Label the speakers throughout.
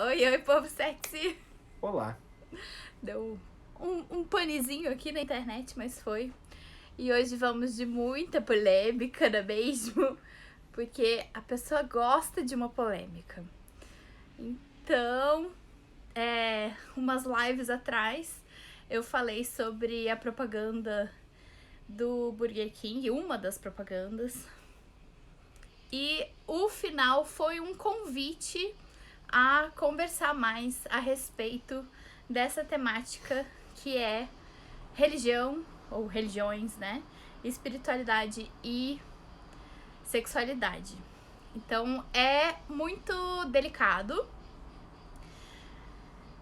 Speaker 1: Oi, oi, povo sexy.
Speaker 2: Olá.
Speaker 1: Deu um panezinho aqui na internet, mas foi. E hoje vamos de muita polêmica, não é mesmo? Porque a pessoa gosta de uma polêmica. Então, umas lives atrás, eu falei sobre a propaganda do Burger King, uma das propagandas. E o final foi um convite a conversar mais a respeito dessa temática que é religião, ou religiões, né? Espiritualidade e sexualidade. Então é muito delicado.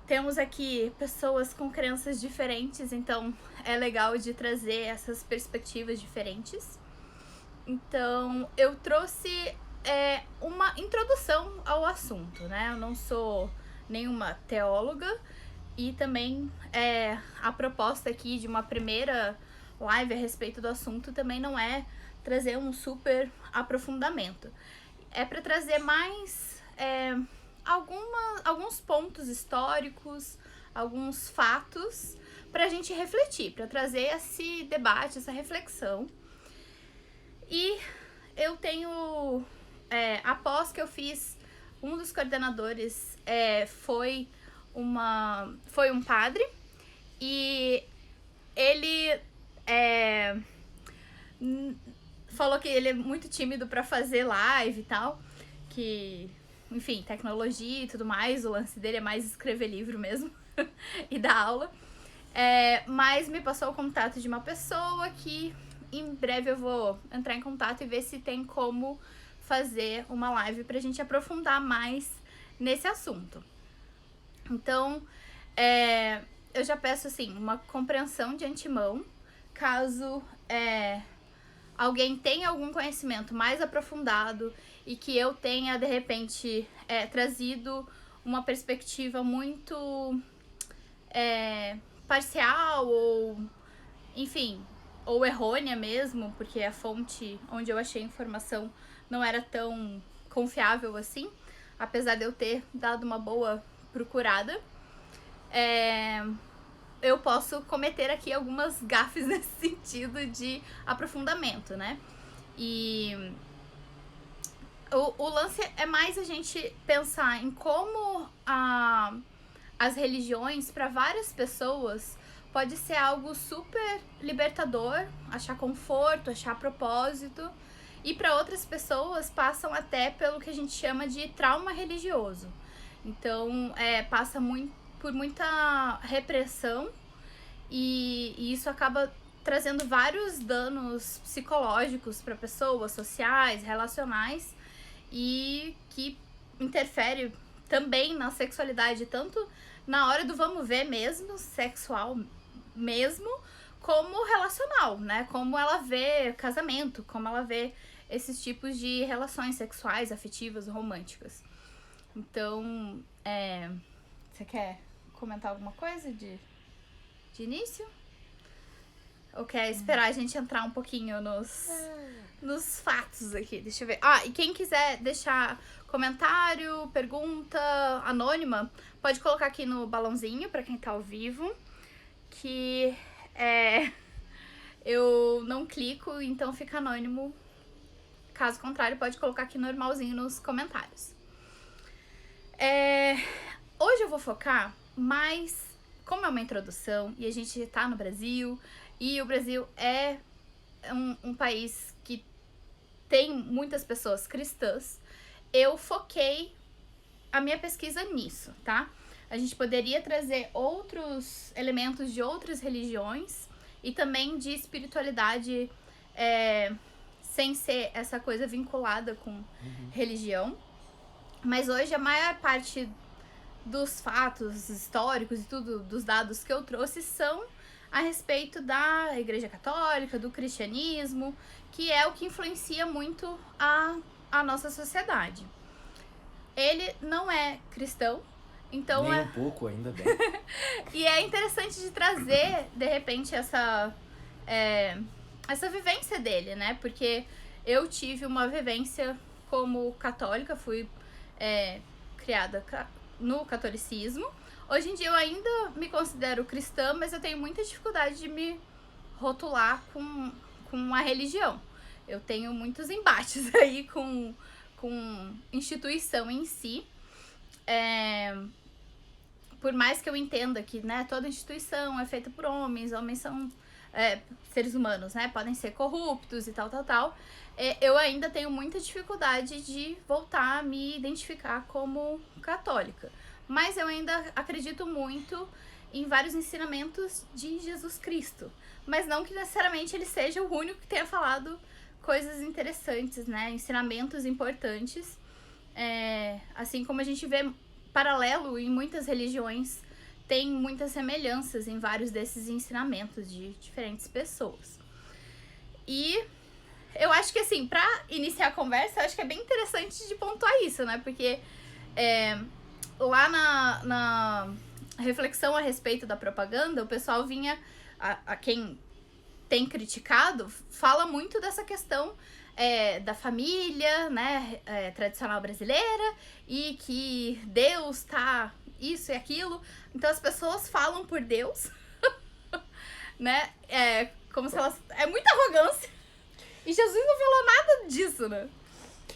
Speaker 1: Temos aqui pessoas com crenças diferentes, então é legal de trazer essas perspectivas diferentes. Então eu trouxe uma introdução ao assunto, né? Eu não sou nenhuma teóloga e também a proposta aqui de uma primeira live a respeito do assunto também não é trazer um super aprofundamento. É para trazer mais alguns pontos históricos, alguns fatos para a gente refletir, para trazer esse debate, essa reflexão. E eu tenho, após que eu fiz, um dos coordenadores foi um padre, e ele falou que ele é muito tímido para fazer live e tal, que, enfim, tecnologia e tudo mais, o lance dele é mais escrever livro mesmo e dar aula. Mas me passou o contato de uma pessoa que em breve eu vou entrar em contato e ver se tem como fazer uma live pra gente aprofundar mais nesse assunto. Então, eu já peço, assim, uma compreensão de antemão, caso alguém tenha algum conhecimento mais aprofundado e que eu tenha, de repente, trazido uma perspectiva muito parcial ou, enfim, ou errônea mesmo, porque a fonte onde eu achei a informação não era tão confiável assim, apesar de eu ter dado uma boa procurada. Eu posso cometer aqui algumas gafes nesse sentido de aprofundamento, né? E o lance é mais a gente pensar em como as religiões, para várias pessoas, pode ser algo super libertador, achar conforto, achar propósito. E para outras pessoas passam até pelo que a gente chama de trauma religioso. Então, passa por muita repressão e isso acaba trazendo vários danos psicológicos para pessoas, sociais, relacionais, e que interfere também na sexualidade, tanto na hora do vamos ver mesmo, sexual mesmo, como relacional, né? Como ela vê casamento, como ela vê esses tipos de relações sexuais, afetivas, românticas. Então, você quer comentar alguma coisa de início? Ou quer esperar a gente entrar um pouquinho nos fatos aqui? Deixa eu ver. E quem quiser deixar comentário, pergunta anônima, pode colocar aqui no balãozinho pra quem tá ao vivo, que eu não clico, então fica anônimo. Caso contrário, pode colocar aqui normalzinho nos comentários. Hoje eu vou focar mais, como é uma introdução e a gente tá no Brasil, e o Brasil é um país que tem muitas pessoas cristãs, eu foquei a minha pesquisa nisso, tá? A gente poderia trazer outros elementos de outras religiões e também de espiritualidade sem ser essa coisa vinculada com religião. Mas hoje a maior parte dos fatos históricos e tudo, dos dados que eu trouxe, são a respeito da Igreja Católica, do cristianismo, que é o que influencia muito a nossa sociedade. Ele não é cristão, então
Speaker 2: Nem um pouco, ainda bem.
Speaker 1: E é interessante de trazer, de repente, essa vivência dele, né? Porque eu tive uma vivência como católica, fui criada no catolicismo. Hoje em dia eu ainda me considero cristã, mas eu tenho muita dificuldade de me rotular com a religião. Eu tenho muitos embates aí com instituição em si. Por mais que eu entenda que, né, toda instituição é feita por homens são seres humanos, né, podem ser corruptos e tal, eu ainda tenho muita dificuldade de voltar a me identificar como católica. Mas eu ainda acredito muito em vários ensinamentos de Jesus Cristo. Mas não que necessariamente ele seja o único que tenha falado coisas interessantes, né, ensinamentos importantes. Assim como a gente vê paralelo em muitas religiões, tem muitas semelhanças em vários desses ensinamentos de diferentes pessoas. E eu acho que, assim, pra iniciar a conversa, eu acho que é bem interessante de pontuar isso, né? Porque lá na reflexão a respeito da propaganda, o pessoal vinha, a quem tem criticado, fala muito dessa questão da família, né, tradicional brasileira, e que Deus tá isso e aquilo. Então as pessoas falam por Deus, né, como se elas... É muita arrogância. E Jesus não falou nada disso, né?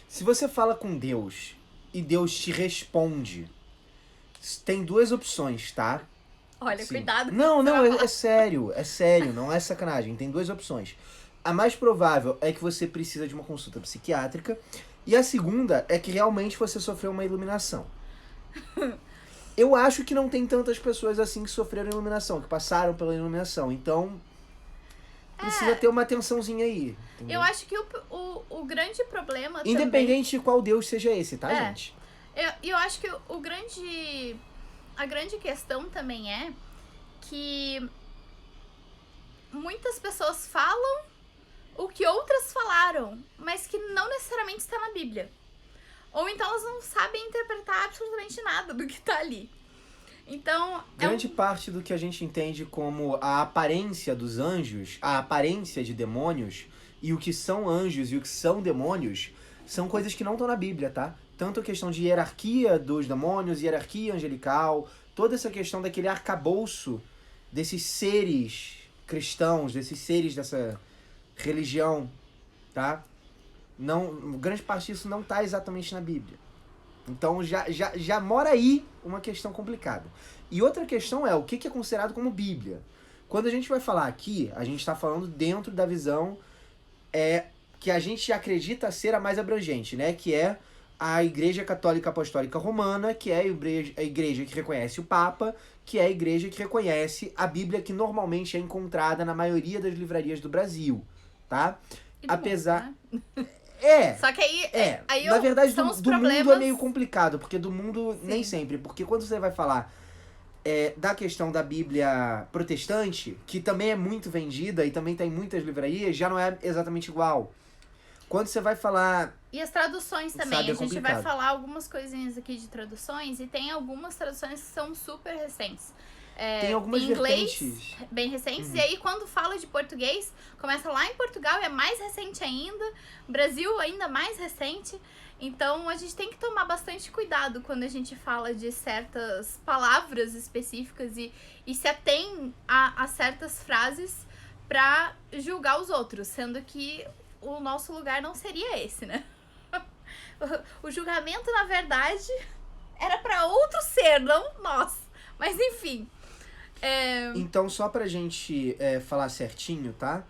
Speaker 2: Se você fala com Deus e Deus te responde, tem duas opções, tá?
Speaker 1: Olha,
Speaker 2: Sim.
Speaker 1: cuidado.
Speaker 2: Não, é sério, não é sacanagem. Tem duas opções. A mais provável é que você precisa de uma consulta psiquiátrica. E a segunda é que realmente você sofreu uma iluminação. Eu acho que não tem tantas pessoas assim que sofreram iluminação, que passaram pela iluminação. Então, precisa ter uma atençãozinha aí. Entendeu?
Speaker 1: Eu acho que o grande problema
Speaker 2: Independente
Speaker 1: também...
Speaker 2: de qual Deus seja esse, tá, gente?
Speaker 1: Eu acho que a grande questão também é que muitas pessoas falam o que outras falaram, mas que não necessariamente está na Bíblia. Ou então elas não sabem interpretar absolutamente nada do que tá ali. Então...
Speaker 2: Grande parte do que a gente entende como a aparência dos anjos, a aparência de demônios, e o que são anjos e o que são demônios, são coisas que não estão na Bíblia, tá? Tanto a questão de hierarquia dos demônios, hierarquia angelical, toda essa questão daquele arcabouço desses seres cristãos, desses seres dessa religião, tá? Não, grande parte disso não tá exatamente na Bíblia. Então já mora aí uma questão complicada. E outra questão é o que é considerado como Bíblia. Quando a gente vai falar aqui, a gente está falando dentro da visão que a gente acredita ser a mais abrangente, né? Que é a Igreja Católica Apostólica Romana, que é a igreja que reconhece o Papa, que é a igreja que reconhece a Bíblia que normalmente é encontrada na maioria das livrarias do Brasil, tá? Apesar...
Speaker 1: mundo, né? Só que aí
Speaker 2: na verdade, do
Speaker 1: problemas...
Speaker 2: mundo é meio complicado, porque do mundo nem sempre. Porque quando você vai falar da questão da Bíblia protestante, que também é muito vendida e também tem muitas livrarias, já não é exatamente igual. Quando você vai falar...
Speaker 1: E as traduções também.
Speaker 2: Sabe,
Speaker 1: a gente vai falar algumas coisinhas aqui de traduções, e tem algumas traduções que são super recentes.
Speaker 2: Tem algumas
Speaker 1: em inglês,
Speaker 2: vertentes
Speaker 1: bem recentes, e aí quando fala de português, começa lá em Portugal, é mais recente ainda, Brasil ainda mais recente, então a gente tem que tomar bastante cuidado quando a gente fala de certas palavras específicas e se atém a certas frases pra julgar os outros, sendo que o nosso lugar não seria esse, né? O julgamento, na verdade, era pra outro ser, não nós. Mas enfim...
Speaker 2: Então, só pra gente falar certinho, tá?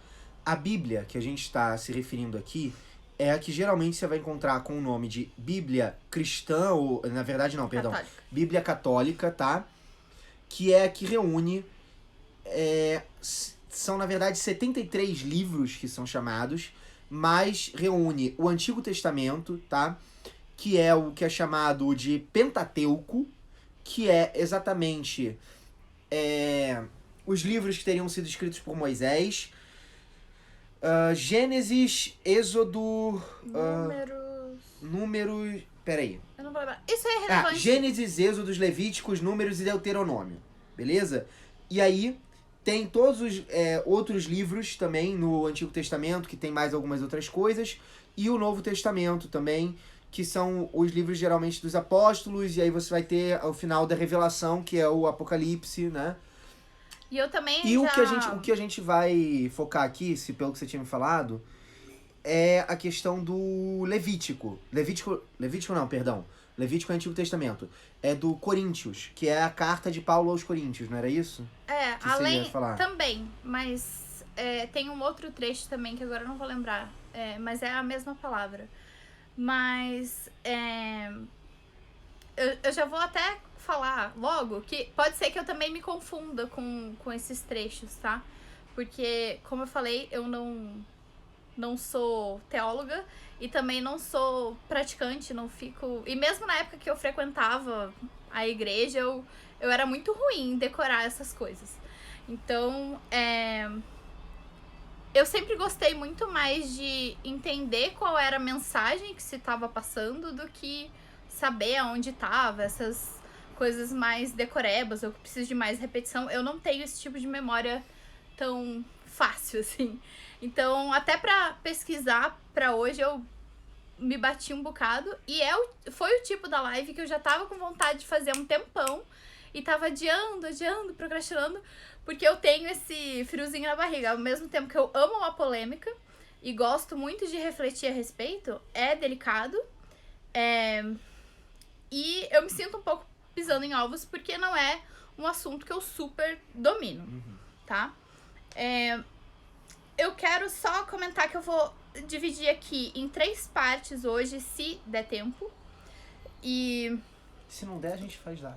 Speaker 2: A Bíblia que a gente está se referindo aqui é a que geralmente você vai encontrar com o nome de Bíblia cristã, ou, na verdade não, perdão,
Speaker 1: Católica.
Speaker 2: Bíblia católica, tá? Que é a que reúne, são na verdade 73 livros que são chamados, mas reúne o Antigo Testamento, tá? Que é o que é chamado de Pentateuco, que é exatamente... os livros que teriam sido escritos por Moisés, Gênesis, Êxodo, Números... Peraí.
Speaker 1: Eu não vou lembrar. Isso é relevante.
Speaker 2: Gênesis, Êxodos, Levíticos, Números e Deuteronômio. Beleza? E aí tem todos os outros livros também no Antigo Testamento, que tem mais algumas outras coisas, e o Novo Testamento também, que são os livros geralmente dos apóstolos, e aí você vai ter o final da Revelação, que é o Apocalipse, né?
Speaker 1: E eu também
Speaker 2: E
Speaker 1: já...
Speaker 2: o que a gente vai focar aqui, se pelo que você tinha me falado, é a questão do Levítico. Levítico não, perdão. Levítico é o Antigo Testamento. É do Coríntios, que é a carta de Paulo aos Coríntios, não era isso?
Speaker 1: É,
Speaker 2: Que você ia falar.
Speaker 1: também, mas tem um outro trecho também que agora eu não vou lembrar, mas é a mesma palavra. Mas eu já vou até falar logo que pode ser que eu também me confunda com esses trechos, tá? Porque, como eu falei, eu não sou teóloga e também não sou praticante, não fico... E mesmo na época que eu frequentava a igreja, eu era muito ruim em decorar essas coisas. Então, eu sempre gostei muito mais de entender qual era a mensagem que se estava passando do que saber aonde estava, essas coisas mais decorebas, ou que preciso de mais repetição. Eu não tenho esse tipo de memória tão fácil, assim. Então, até pra pesquisar pra hoje, eu me bati um bocado. E foi o tipo da live que eu já tava com vontade de fazer há um tempão. E tava adiando, procrastinando. Porque eu tenho esse friozinho na barriga. Ao mesmo tempo que eu amo uma polêmica e gosto muito de refletir a respeito, é delicado. E eu me sinto um pouco pisando em ovos porque não é um assunto que eu super domino, tá? Eu quero só comentar que eu vou dividir aqui em 3 partes hoje, se der tempo. E...
Speaker 2: Se não der, a gente faz lá.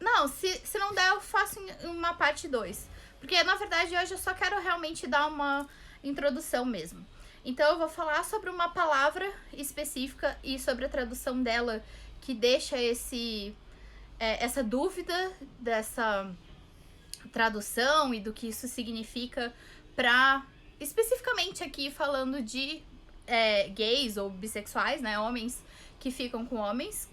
Speaker 1: Não, se não der, eu faço em uma parte 2. Porque, na verdade, hoje eu só quero realmente dar uma introdução mesmo. Então, eu vou falar sobre uma palavra específica e sobre a tradução dela, que deixa essa dúvida dessa tradução e do que isso significa pra... Especificamente aqui falando de gays ou bissexuais, né? Homens que ficam com homens.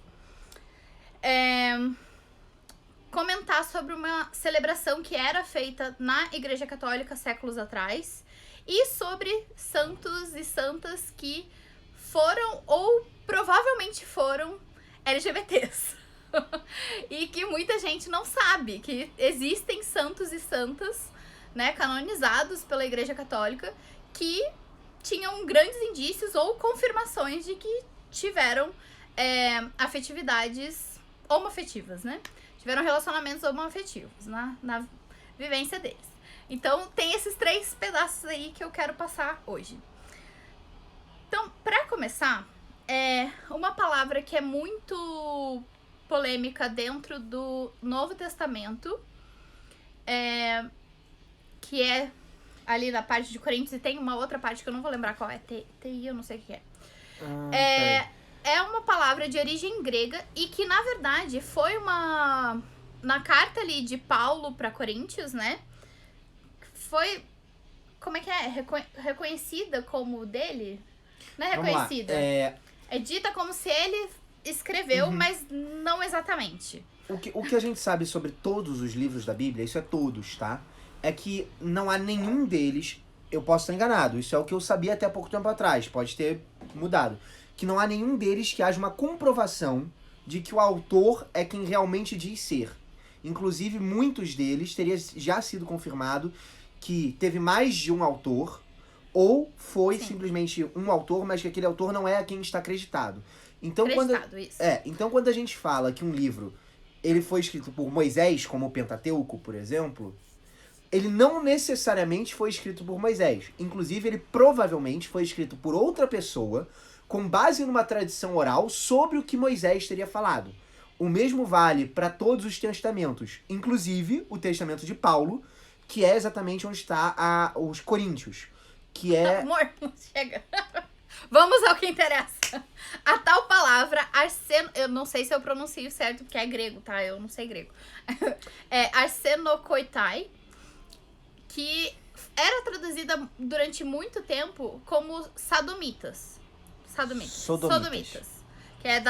Speaker 1: Comentar sobre uma celebração que era feita na Igreja Católica séculos atrás. E sobre santos e santas que foram ou provavelmente foram LGBTs. E que muita gente não sabe que existem santos e santas, né, canonizados pela Igreja Católica, que tinham grandes indícios ou confirmações de que tiveram afetividades homoafetivas, né? Tiveram relacionamentos homoafetivos na vivência deles. Então, tem esses 3 pedaços aí que eu quero passar hoje. Então, pra começar, uma palavra que é muito polêmica dentro do Novo Testamento, que é ali na parte de Coríntios, e tem uma outra parte que eu não vou lembrar qual é, TI, eu não sei o que é. É uma palavra de origem grega e que, na verdade, foi na carta ali de Paulo para Coríntios, né? Foi, como é que é? Reconhecida como dele? Não é reconhecida. É dita como se ele escreveu, mas não exatamente.
Speaker 2: O que a gente sabe sobre todos os livros da Bíblia, isso é todos, tá? É que não há nenhum deles, eu posso estar enganado, isso é o que eu sabia até pouco tempo atrás, pode ter mudado, que não há nenhum deles que haja uma comprovação de que o autor é quem realmente diz ser. Inclusive, muitos deles teria já sido confirmado que teve mais de um autor, ou foi simplesmente um autor, mas que aquele autor não é a quem está acreditado. Então, quando a gente fala que um livro ele foi escrito por Moisés, como o Pentateuco, por exemplo, ele não necessariamente foi escrito por Moisés. Inclusive, ele provavelmente foi escrito por outra pessoa, com base numa tradição oral sobre o que Moisés teria falado. O mesmo vale para todos os testamentos, inclusive o testamento de Paulo, que é exatamente onde está os Coríntios, que é...
Speaker 1: Amor, chega. Vamos ao que interessa. A tal palavra, eu não sei se eu pronuncio certo, porque é grego, tá? Eu não sei grego. Arsenokoitai, que era traduzida durante muito tempo como sodomitas. Sodomitas. Que é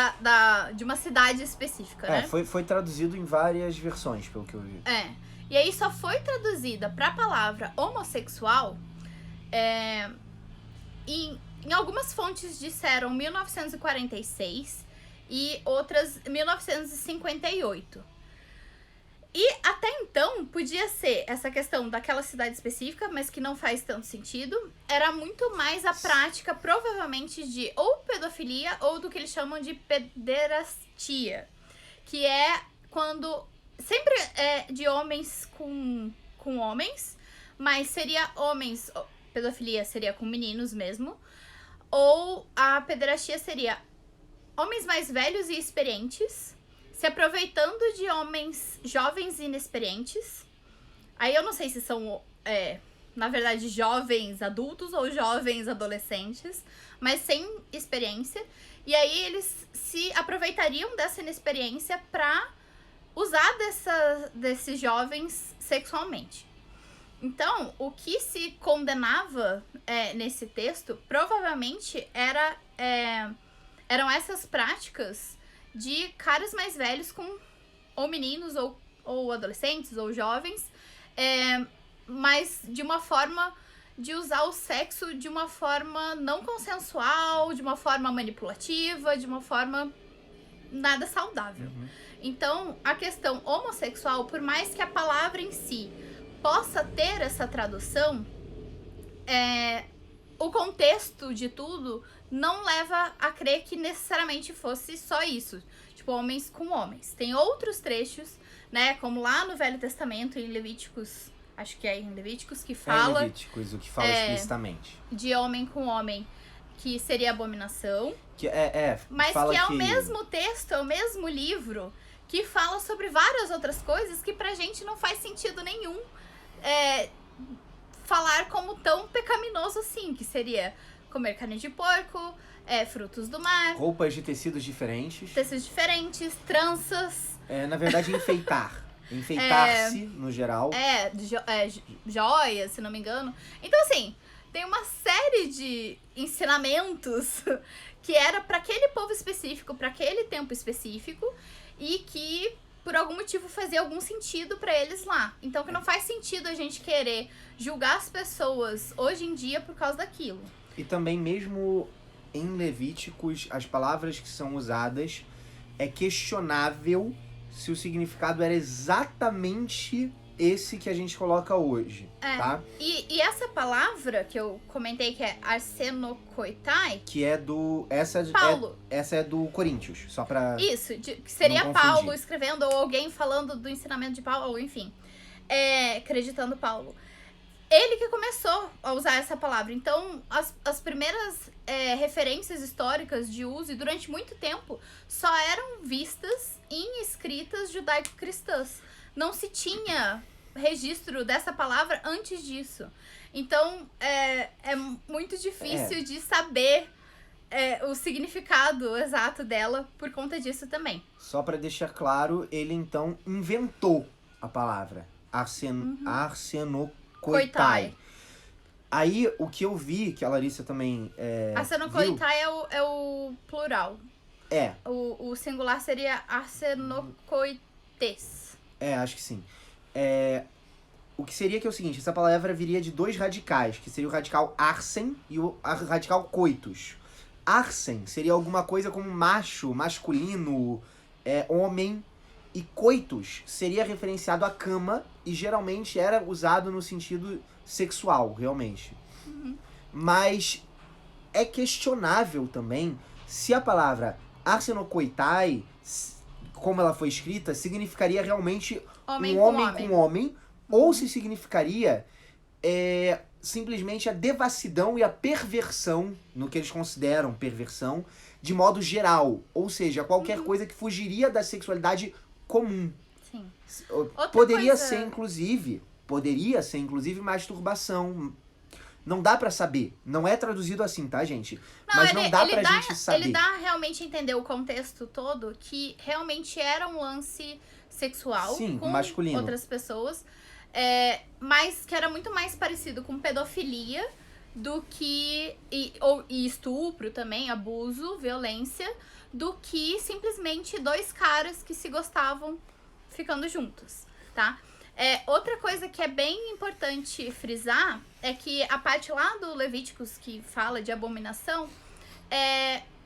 Speaker 1: de uma cidade específica, né?
Speaker 2: Foi traduzido em várias versões, pelo que eu vi.
Speaker 1: E aí só foi traduzida pra palavra homossexual em algumas fontes disseram 1946 e outras 1958. E até então podia ser essa questão daquela cidade específica, mas que não faz tanto sentido. Era muito mais a prática, provavelmente, de ou pedofilia ou do que eles chamam de pederastia. Que é quando... Sempre é de homens com homens, mas seria homens... Pedofilia seria com meninos mesmo. Ou a pederastia seria homens mais velhos e experientes se aproveitando de homens jovens e inexperientes. Aí eu não sei se são, na verdade, jovens adultos ou jovens adolescentes, mas sem experiência. E aí eles se aproveitariam dessa inexperiência pra usar desses jovens sexualmente. Então, o que se condenava nesse texto, provavelmente, eram essas práticas de caras mais velhos com ou meninos ou adolescentes ou jovens, mas de uma forma de usar o sexo de uma forma não consensual, de uma forma manipulativa, de uma forma nada saudável. Uhum. Então, a questão homossexual, por mais que a palavra em si possa ter essa tradução, o contexto de tudo não leva a crer que necessariamente fosse só isso. Tipo, homens com homens. Tem outros trechos, né? Como lá no Velho Testamento, em Levíticos, acho que é em Levíticos, que fala...
Speaker 2: É Levíticos, o que fala explicitamente.
Speaker 1: De homem com homem, que seria abominação.
Speaker 2: Mas
Speaker 1: que é o mesmo texto, é o mesmo livro, que fala sobre várias outras coisas que pra gente não faz sentido nenhum falar como tão pecaminoso assim, que seria comer carne de porco, frutos do mar.
Speaker 2: Roupas de tecidos diferentes.
Speaker 1: Tranças.
Speaker 2: Na verdade, enfeitar. Enfeitar-se, no geral.
Speaker 1: Joias, se não me engano. Então, assim, tem uma série de ensinamentos que era para aquele povo específico, para aquele tempo específico, e que, por algum motivo, fazia algum sentido para eles lá. Então, que não faz sentido a gente querer julgar as pessoas hoje em dia por causa daquilo.
Speaker 2: E também, mesmo em Levíticos, as palavras que são usadas, é questionável se o significado era exatamente esse que a gente coloca hoje, tá?
Speaker 1: E essa palavra que eu comentei, que é arsenokoitai...
Speaker 2: Que é do...
Speaker 1: Paulo.
Speaker 2: Essa é do Coríntios, só pra...
Speaker 1: Isso, que seria Paulo escrevendo, ou alguém falando do ensinamento de Paulo, ou enfim, acreditando Paulo. Ele que começou a usar essa palavra. Então, as primeiras referências históricas de uso, e durante muito tempo, só eram vistas em escritas judaico-cristãs. Não se tinha registro dessa palavra antes disso. Então, é muito difícil de saber o significado exato dela por conta disso também.
Speaker 2: Só pra deixar claro, ele então inventou a palavra arsenokoitai. Aí, o que eu vi, que a Larissa também
Speaker 1: arsenokoitai é o plural. O singular seria arsenokoites.
Speaker 2: Acho que sim. O que seria que é o seguinte, essa palavra viria de dois radicais, que seria o radical arsen e o radical coitus. Arsen seria alguma coisa como macho, masculino, homem, e coitus seria referenciado à cama e geralmente era usado no sentido sexual, realmente.
Speaker 1: Uhum.
Speaker 2: Mas é questionável também se a palavra arsenokoitai, como ela foi escrita, significaria realmente um homem com homem, ou se significaria simplesmente a devassidão e a perversão, no que eles consideram perversão, de modo geral. Ou seja, qualquer coisa que fugiria da sexualidade comum.
Speaker 1: Sim.
Speaker 2: Poderia ser, inclusive, masturbação. Não dá pra saber. Não é traduzido assim, tá, gente? Mas não dá pra gente saber.
Speaker 1: Ele dá realmente a entender o contexto todo, que realmente era um lance sexual.
Speaker 2: Sim,
Speaker 1: com
Speaker 2: masculino.
Speaker 1: Outras pessoas. Mas que era muito mais parecido com pedofilia do que... E estupro também, abuso, violência, do que simplesmente dois caras que se gostavam ficando juntos, tá? Outra coisa que é bem importante frisar é que a parte lá do Levíticos que fala de abominação,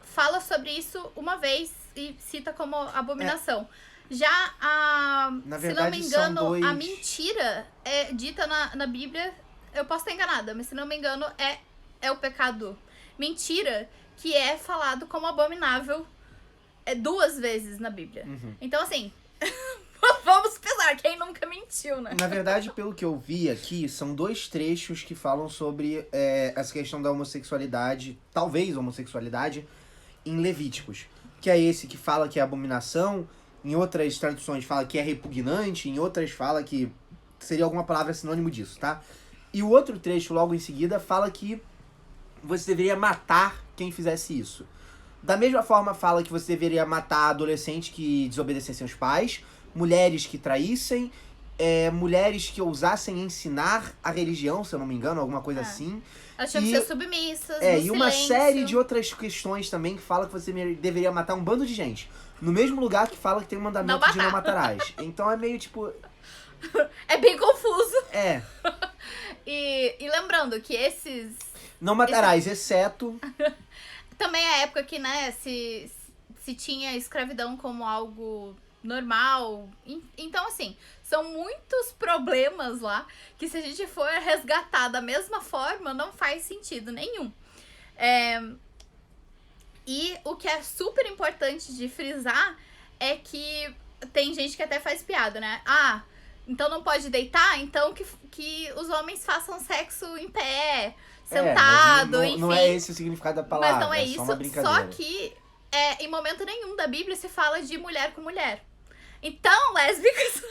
Speaker 1: fala sobre isso uma vez e cita como abominação. Já
Speaker 2: Na
Speaker 1: se
Speaker 2: verdade,
Speaker 1: não me engano,
Speaker 2: são dois...
Speaker 1: a mentira é dita na Bíblia, eu posso estar enganada, mas se não me engano é o pecado mentira que é falado como abominável 2 vezes na Bíblia. Então, assim, vamos pensar, quem nunca mentiu, né?
Speaker 2: Na verdade, pelo que eu vi aqui, são 2 trechos que falam sobre essa questão da homossexualidade, talvez homossexualidade, em Levíticos. Que é esse que fala que é abominação, em outras traduções fala que é repugnante, em outras fala que seria alguma palavra sinônimo disso, tá? E o outro trecho, logo em seguida, fala que você deveria matar quem fizesse isso. Da mesma forma, fala que você deveria matar adolescentes que desobedecessem aos pais, mulheres que traíssem, mulheres que ousassem ensinar a religião, se eu não me engano, alguma coisa assim.
Speaker 1: Elas tinham que ser submissas,
Speaker 2: e uma série de outras questões também que fala que você deveria matar um bando de gente. No mesmo lugar que fala que tem o mandamento de não matarás. Então é meio tipo...
Speaker 1: É bem confuso.
Speaker 2: E
Speaker 1: lembrando que esses...
Speaker 2: Não matarás, exceto...
Speaker 1: Também é a época que, né, se tinha escravidão como algo normal. Então, assim, são muitos problemas lá que se a gente for resgatar da mesma forma, não faz sentido nenhum. E o que é super importante de frisar é que tem gente que até faz piada, né? Então não pode deitar? Então que os homens façam sexo em pé, sentado, enfim.
Speaker 2: Não é esse o significado da palavra.
Speaker 1: Mas não é isso,
Speaker 2: só uma brincadeira.
Speaker 1: só que em momento nenhum da Bíblia se fala de mulher com mulher. Então, lésbicas,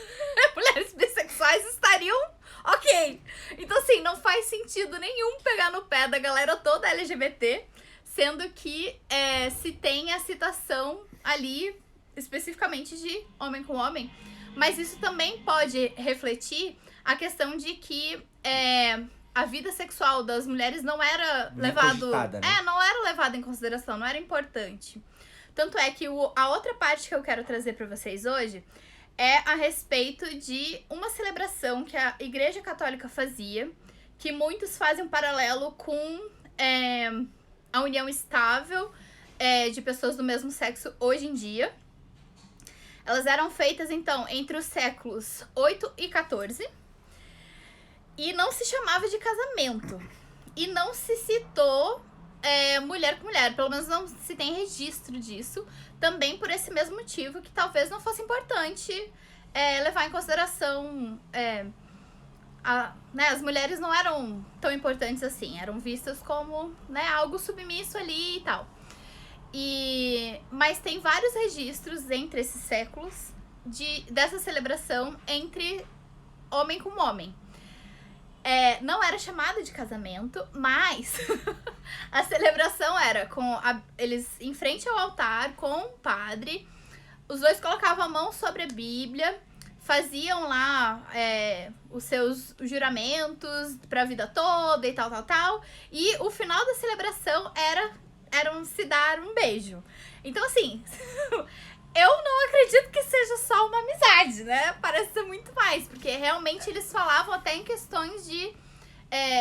Speaker 1: mulheres bissexuais estariam ok. Então, assim, não faz sentido nenhum pegar no pé da galera toda LGBT, sendo que se tem a citação ali especificamente de homem com homem. Mas isso também pode refletir a questão de que a vida sexual das mulheres não era levado...
Speaker 2: né?
Speaker 1: Não era levado em consideração, não era importante. Tanto é que a outra parte que eu quero trazer para vocês hoje é a respeito de uma celebração que a Igreja Católica fazia, que muitos fazem um paralelo com a união estável de pessoas do mesmo sexo hoje em dia. Elas eram feitas, então, entre os séculos 8 e 14. E não se chamava de casamento. E não se citou mulher com mulher. Pelo menos não se tem registro disso. Também por esse mesmo motivo, que talvez não fosse importante levar em consideração... as mulheres não eram tão importantes assim. Eram vistas como algo submisso ali e tal. Mas tem vários registros entre esses séculos dessa celebração entre homem com homem. Não era chamada de casamento, mas a celebração era eles em frente ao altar com o padre, os dois colocavam a mão sobre a Bíblia, faziam lá os seus juramentos para a vida toda e tal, e o final da celebração era se dar um beijo. Então, assim, eu não acredito que seja só uma amizade, né? Parece ser muito mais, porque realmente eles falavam até em questões de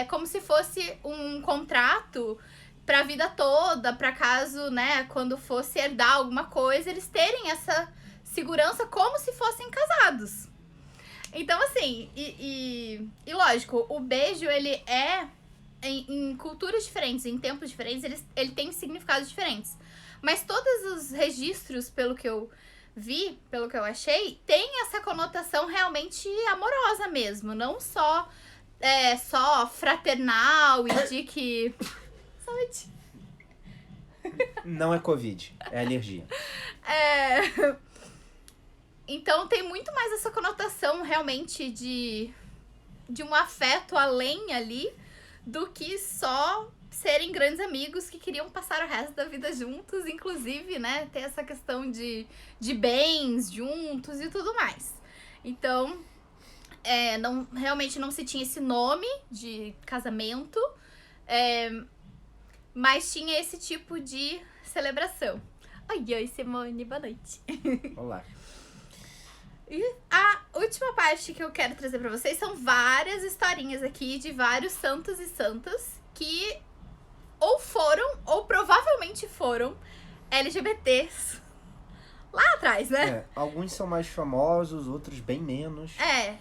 Speaker 1: como se fosse um contrato pra vida toda, pra caso, né, quando fosse herdar alguma coisa, eles terem essa segurança como se fossem casados. Então, assim, e lógico, o beijo, ele em culturas diferentes, em tempos diferentes, ele tem significados diferentes. Mas todos os registros, pelo que eu vi, pelo que eu achei, tem essa conotação realmente amorosa mesmo. Não só fraternal e de que... Saúde.
Speaker 2: Não é Covid, é alergia.
Speaker 1: Então tem muito mais essa conotação realmente de um afeto além ali do que só serem grandes amigos que queriam passar o resto da vida juntos, inclusive, né, ter essa questão de bens juntos e tudo mais. Então, realmente não se tinha esse nome de casamento, mas tinha esse tipo de celebração. Oi, Simone, boa noite.
Speaker 2: Olá.
Speaker 1: E a última parte parte que eu quero trazer pra vocês são várias historinhas aqui de vários santos e santas que ou foram, ou provavelmente foram LGBTs lá atrás, né?
Speaker 2: Alguns são mais famosos, outros bem menos.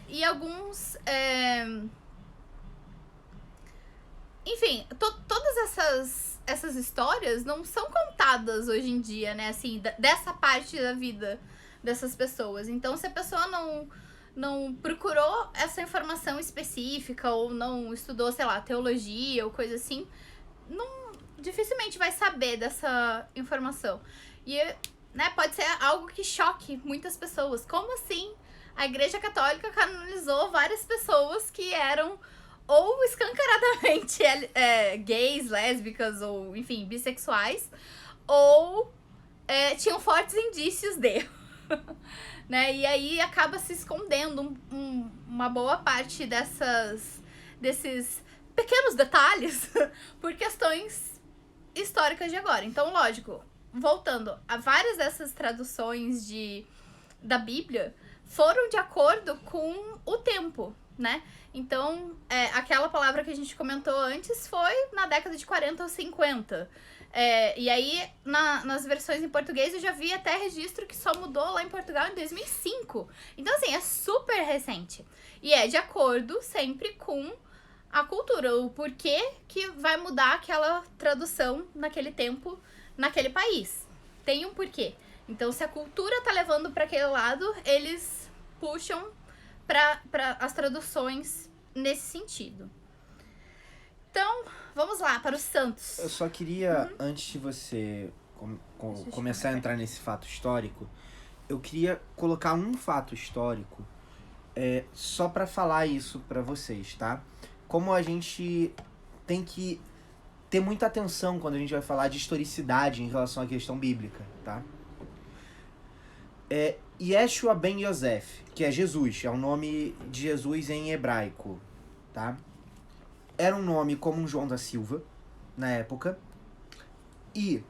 Speaker 1: E alguns... Enfim, todas essas histórias não são contadas hoje em dia, né? Assim, dessa parte da vida dessas pessoas. Então, se a pessoa não procurou essa informação específica ou não estudou, sei lá, teologia ou coisa assim, dificilmente vai saber dessa informação. E, né, pode ser algo que choque muitas pessoas. Como assim a Igreja Católica canonizou várias pessoas que eram ou escancaradamente gays, lésbicas ou, enfim, bissexuais, ou tinham fortes indícios de... né? E aí acaba se escondendo uma boa parte desses pequenos detalhes por questões históricas de agora. Então, lógico, voltando, a várias dessas traduções da Bíblia foram de acordo com o tempo, né? Então, aquela palavra que a gente comentou antes foi na década de 40 ou 50. E aí, nas versões em português, eu já vi até registro que só mudou lá em Portugal em 2005. Então, assim, é super recente. E é de acordo sempre com a cultura, o porquê que vai mudar aquela tradução naquele tempo, naquele país. Tem um porquê. Então, se a cultura tá levando para aquele lado, eles puxam para as traduções nesse sentido. Então, vamos lá, para os santos.
Speaker 2: Eu só queria, antes de você começar a entrar nesse fato histórico, eu queria colocar um fato histórico só para falar isso para vocês, tá? Como a gente tem que ter muita atenção quando a gente vai falar de historicidade em relação à questão bíblica, tá? Yeshua ben Yosef, que é Jesus, é o nome de Jesus em hebraico, tá? Era um nome como João da Silva, na época, e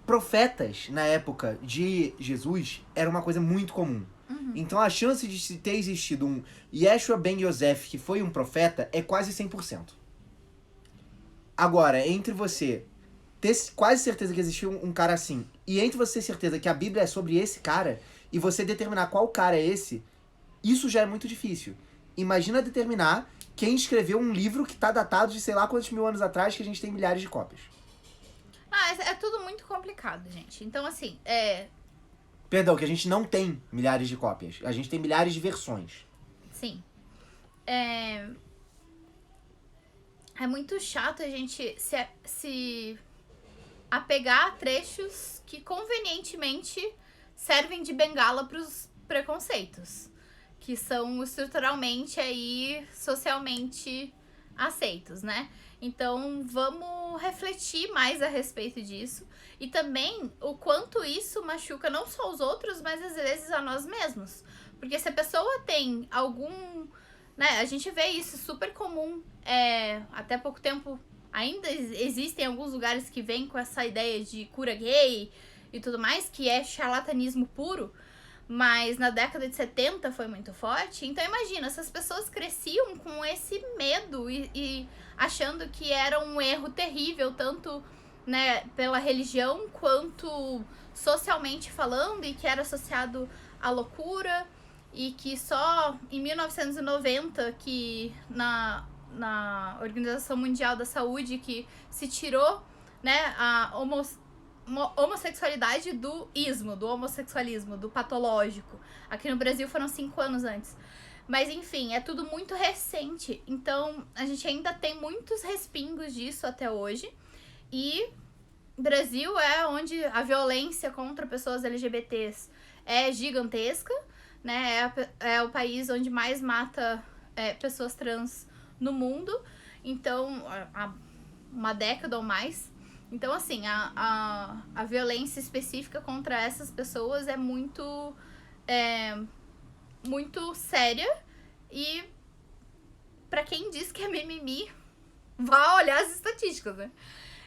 Speaker 2: profetas, na época de Jesus, era uma coisa muito comum.
Speaker 1: Uhum.
Speaker 2: Então a chance de ter existido um Yeshua ben Yosef, que foi um profeta, é quase 100%. Agora, entre você ter quase certeza que existiu um cara assim, e entre você ter certeza que a Bíblia é sobre esse cara, e você determinar qual cara é esse, isso já é muito difícil. Imagina determinar quem escreveu um livro que tá datado de sei lá quantos mil anos atrás, que a gente tem milhares de cópias.
Speaker 1: É tudo muito complicado, gente. Então, assim,
Speaker 2: Perdão, que a gente não tem milhares de cópias. A gente tem milhares de versões.
Speaker 1: Sim. É muito chato a gente se apegar a trechos que convenientemente servem de bengala pros preconceitos, que são estruturalmente aí socialmente aceitos, né? Então, vamos refletir mais a respeito disso. E também o quanto isso machuca não só os outros, mas às vezes a nós mesmos. Porque se a pessoa tem algum... né, a gente vê isso super comum. Até pouco tempo ainda existem alguns lugares que vêm com essa ideia de cura gay e tudo mais, que é charlatanismo puro. Mas na década de 70 foi muito forte. Então imagina, essas pessoas cresciam com esse medo e achando que era um erro terrível, tanto, né, pela religião quanto socialmente falando, e que era associado à loucura, e que só em 1990 que na Organização Mundial da Saúde que se tirou, né, a homossexualidade do homossexualismo, do patológico. Aqui no Brasil foram 5 anos antes. Mas enfim, é tudo muito recente. Então, a gente ainda tem muitos respingos disso até hoje. E Brasil é onde a violência contra pessoas LGBTs é gigantesca, né? É o país onde mais mata pessoas trans no mundo. Então, há uma década ou mais. Então, assim, a violência específica contra essas pessoas é muito séria. E pra quem diz que é mimimi, vá olhar as estatísticas, né?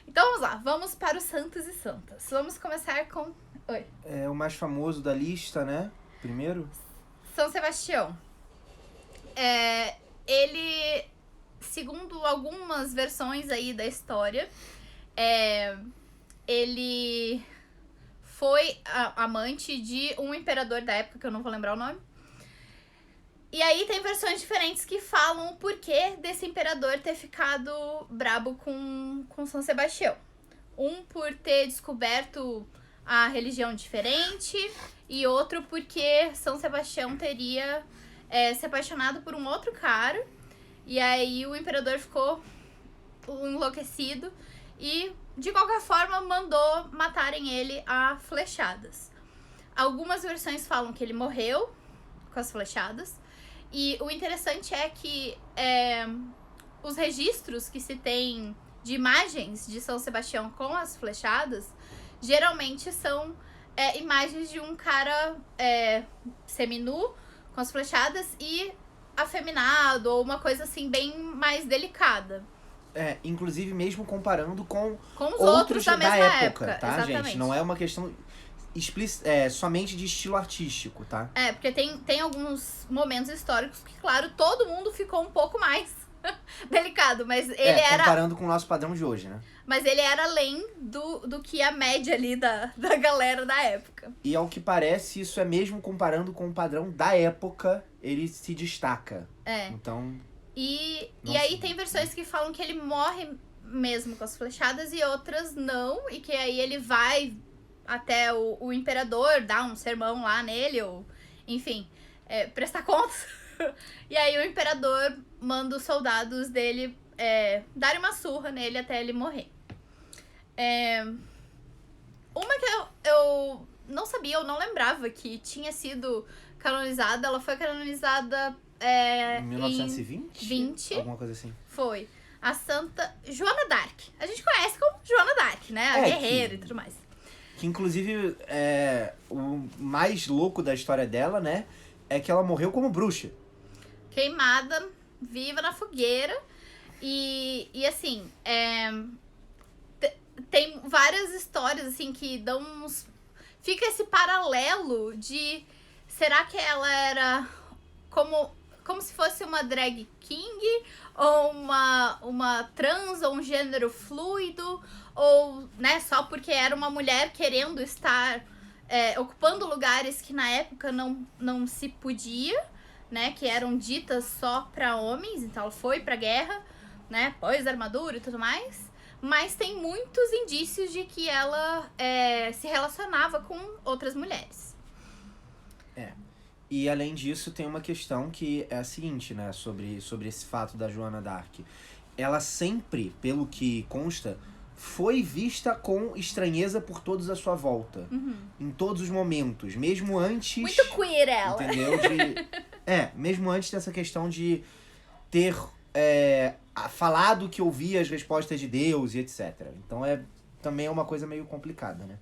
Speaker 1: Então, vamos lá. Vamos para os santos e santas. Vamos começar com... Oi.
Speaker 2: O mais famoso da lista, né? Primeiro.
Speaker 1: São Sebastião. ele, segundo algumas versões aí da história, ele foi amante de um imperador da época, que eu não vou lembrar o nome. E aí tem versões diferentes que falam o porquê desse imperador ter ficado brabo com São Sebastião. Um por ter descoberto a religião diferente, e outro porque São Sebastião teria se apaixonado por um outro cara, e aí o imperador ficou enlouquecido e, de qualquer forma, mandou matarem ele a flechadas. Algumas versões falam que ele morreu com as flechadas, e o interessante é que os registros que se tem de imagens de São Sebastião com as flechadas geralmente são imagens de um cara seminu com as flechadas e afeminado, ou uma coisa assim bem mais delicada.
Speaker 2: Inclusive mesmo comparando com
Speaker 1: os outros da mesma época,
Speaker 2: tá,
Speaker 1: exatamente.
Speaker 2: Gente? Não é uma questão somente de estilo artístico, tá?
Speaker 1: Porque tem alguns momentos históricos que, claro, todo mundo ficou um pouco mais delicado, mas ele era...
Speaker 2: comparando com o nosso padrão de hoje, né?
Speaker 1: Mas ele era além do que a média ali da galera da época.
Speaker 2: E ao que parece, isso é mesmo comparando com o padrão da época, ele se destaca. Então...
Speaker 1: E aí tem versões que falam que ele morre mesmo com as flechadas e outras não, e que aí ele vai até o imperador dar um sermão lá nele, ou enfim, prestar contas. E aí o imperador manda os soldados dele darem uma surra nele até ele morrer. Uma que eu não sabia, eu não lembrava que tinha sido canonizada, ela foi canonizada
Speaker 2: em 1920?
Speaker 1: 20.
Speaker 2: Alguma coisa assim.
Speaker 1: Foi. A Santa Joana d'Arc. A gente conhece como Joana d'Arc, né? A guerreira e tudo mais.
Speaker 2: Que inclusive, o mais louco da história dela, né? É que ela morreu como bruxa.
Speaker 1: Queimada, viva na fogueira. E assim, tem várias histórias, assim, que dão uns... Fica esse paralelo de... Será que ela era como se fosse uma drag king, ou uma trans, ou um gênero fluido, ou, né, só porque era uma mulher querendo estar ocupando lugares que na época não se podia, né, que eram ditas só para homens, então ela foi pra guerra, né, pôs armadura e tudo mais, mas tem muitos indícios de que ela se relacionava com outras mulheres.
Speaker 2: E além disso, tem uma questão que é a seguinte, né, sobre esse fato da Joana d'Arc. Ela sempre, pelo que consta, foi vista com estranheza por todos à sua volta.
Speaker 1: Uhum.
Speaker 2: Em todos os momentos, mesmo antes...
Speaker 1: Muito queer ela.
Speaker 2: Entendeu? Mesmo antes dessa questão de ter falado que ouvia as respostas de Deus e etc. Então também é uma coisa meio complicada, né?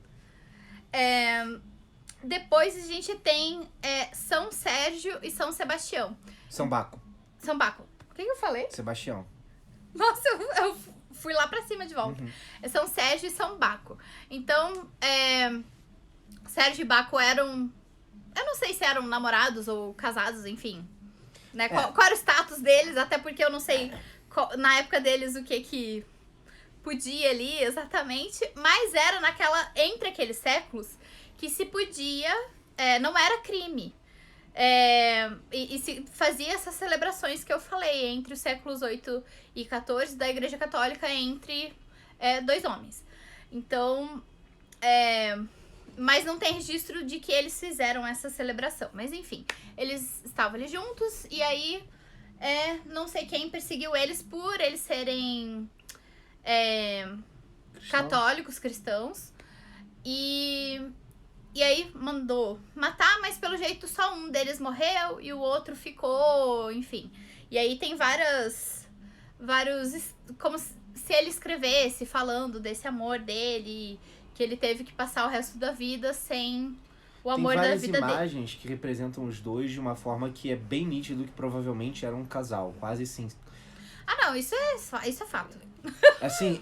Speaker 1: Depois a gente tem São Sérgio e São Sebastião.
Speaker 2: São Baco.
Speaker 1: O que eu falei?
Speaker 2: Sebastião.
Speaker 1: Nossa, eu fui lá pra cima de volta.
Speaker 2: Uhum.
Speaker 1: São Sérgio e São Baco. Então, Sérgio e Baco eram... Eu não sei se eram namorados ou casados, enfim. Né? Qual era o status deles, até porque eu não sei na época deles o que podia ali exatamente. Mas era entre aqueles séculos que se podia, não era crime. E se fazia essas celebrações que eu falei, entre os séculos 8 e 14 da Igreja Católica, entre dois homens. Então, mas não tem registro de que eles fizeram essa celebração. Mas enfim, eles estavam ali juntos, e aí não sei quem perseguiu eles por eles serem católicos, cristãos. E aí mandou matar, mas pelo jeito só um deles morreu e o outro ficou, enfim. E aí tem vários... Como se ele escrevesse falando desse amor dele, que ele teve que passar o resto da vida sem o amor da vida dele.
Speaker 2: Tem várias imagens que representam os dois de uma forma que é bem nítido que provavelmente era um casal, quase assim.
Speaker 1: Ah, não, isso é fato.
Speaker 2: Assim,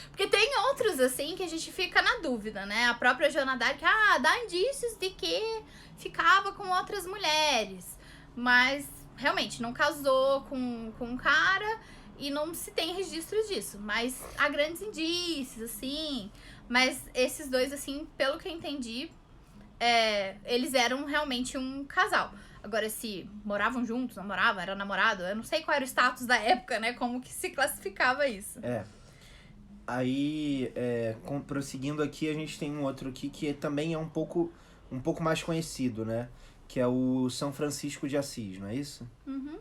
Speaker 1: Porque tem outros, assim, que a gente fica na dúvida, né? A própria Joana d'Arc, dá indícios de que ficava com outras mulheres. Mas realmente não casou com um cara e não se tem registro disso. Mas há grandes indícios, assim. Mas esses dois, assim, pelo que eu entendi, eles eram realmente um casal. Agora, se moravam juntos, não moravam, era namorado, eu não sei qual era o status da época, né? Como que se classificava isso.
Speaker 2: Aí, prosseguindo aqui, a gente tem um outro aqui que também é um pouco mais conhecido, né? Que é o São Francisco de Assis, não é isso?
Speaker 1: Uhum.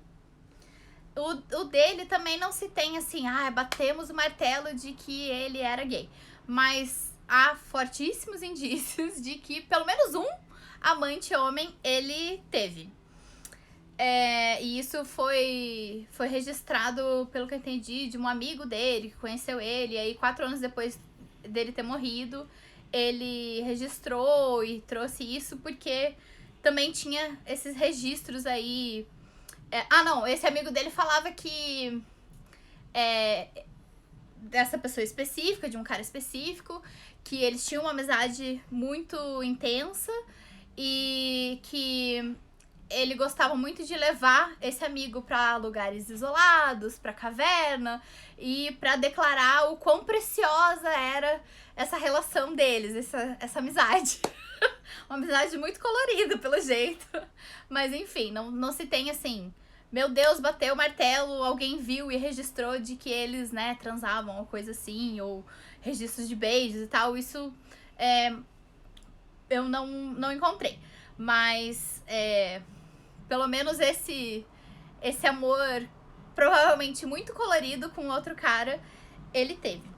Speaker 1: O dele também não se tem assim, batemos o martelo de que ele era gay. Mas há fortíssimos indícios de que pelo menos um amante homem ele teve. E isso foi registrado, pelo que eu entendi, de um amigo dele que conheceu ele. E aí, 4 anos depois dele ter morrido, ele registrou e trouxe isso porque também tinha esses registros aí. Esse amigo dele falava que dessa pessoa específica, de um cara específico, que eles tinham uma amizade muito intensa e que ele gostava muito de levar esse amigo pra lugares isolados, pra caverna, e pra declarar o quão preciosa era essa relação deles, essa amizade. Uma amizade muito colorida, pelo jeito. Mas enfim, não se tem assim, meu Deus, bateu o martelo, alguém viu e registrou de que eles, né, transavam ou coisa assim, ou registros de beijos e tal. Isso eu não encontrei. Mas pelo menos esse amor provavelmente muito colorido com outro cara, ele teve.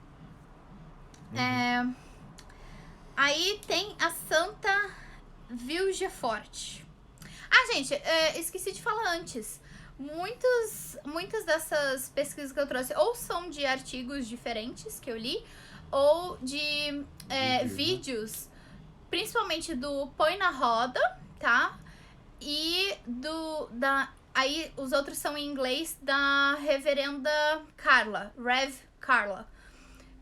Speaker 1: Aí tem a Santa Vilgeforte. Gente, esqueci de falar antes. Muitas dessas pesquisas que eu trouxe ou são de artigos diferentes que eu li, ou de vídeos, principalmente do Põe na Roda, tá? E aí os outros são em inglês, da reverenda Carla, Rev Carla.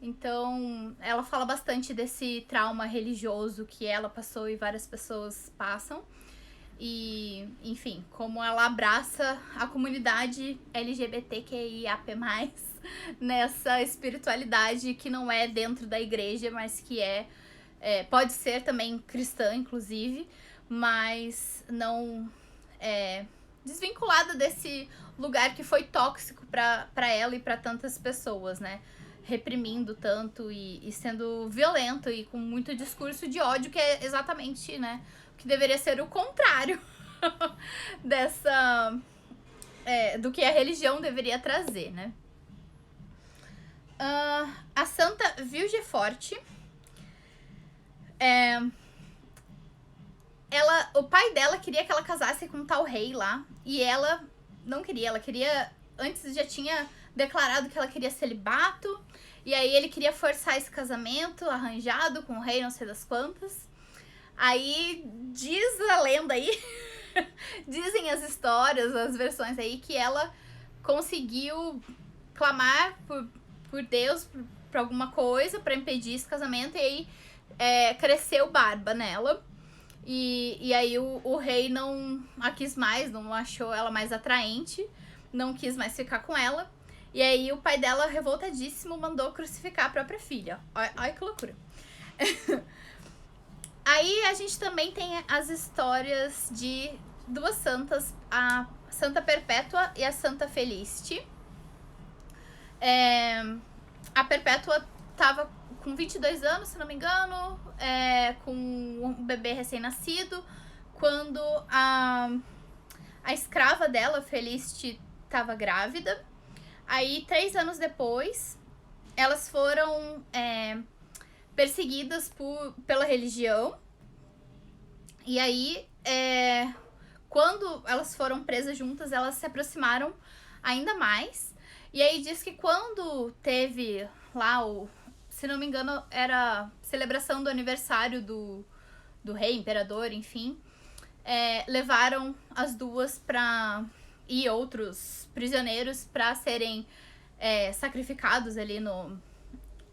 Speaker 1: Então, ela fala bastante desse trauma religioso que ela passou e várias pessoas passam. E, enfim, como ela abraça a comunidade LGBTQIAP+, nessa espiritualidade que não é dentro da igreja, mas que pode ser também cristã, inclusive, mas não desvinculada desse lugar que foi tóxico pra ela e pra tantas pessoas, né? Reprimindo tanto e sendo violento e com muito discurso de ódio, que é exatamente, né, o que deveria ser o contrário do que a religião deveria trazer, né? A Santa Vilgeforte, o pai dela queria que ela casasse com um tal rei lá, e ela não queria, antes já tinha declarado que ela queria celibato, e aí ele queria forçar esse casamento arranjado com o rei não sei das quantas. Aí diz a lenda aí, dizem as histórias, as versões aí, que ela conseguiu clamar por Deus, por alguma coisa, pra impedir esse casamento, e aí cresceu barba nela. E aí o rei não a quis mais, não achou ela mais atraente, não quis mais ficar com ela. E aí o pai dela, revoltadíssimo, mandou crucificar a própria filha. Olha que loucura. Aí a gente também tem as histórias de duas santas, a Santa Perpétua e a Santa Felicity. A Perpétua tava com 22 anos, se não me engano, com um bebê recém-nascido, quando a escrava dela, Felicity, tava grávida. Aí, 3 anos depois, elas foram perseguidas pela religião. E aí, quando elas foram presas juntas, elas se aproximaram ainda mais. E aí diz que quando teve lá se não me engano, era celebração do aniversário do rei, imperador, enfim, levaram as duas e outros prisioneiros para serem sacrificados ali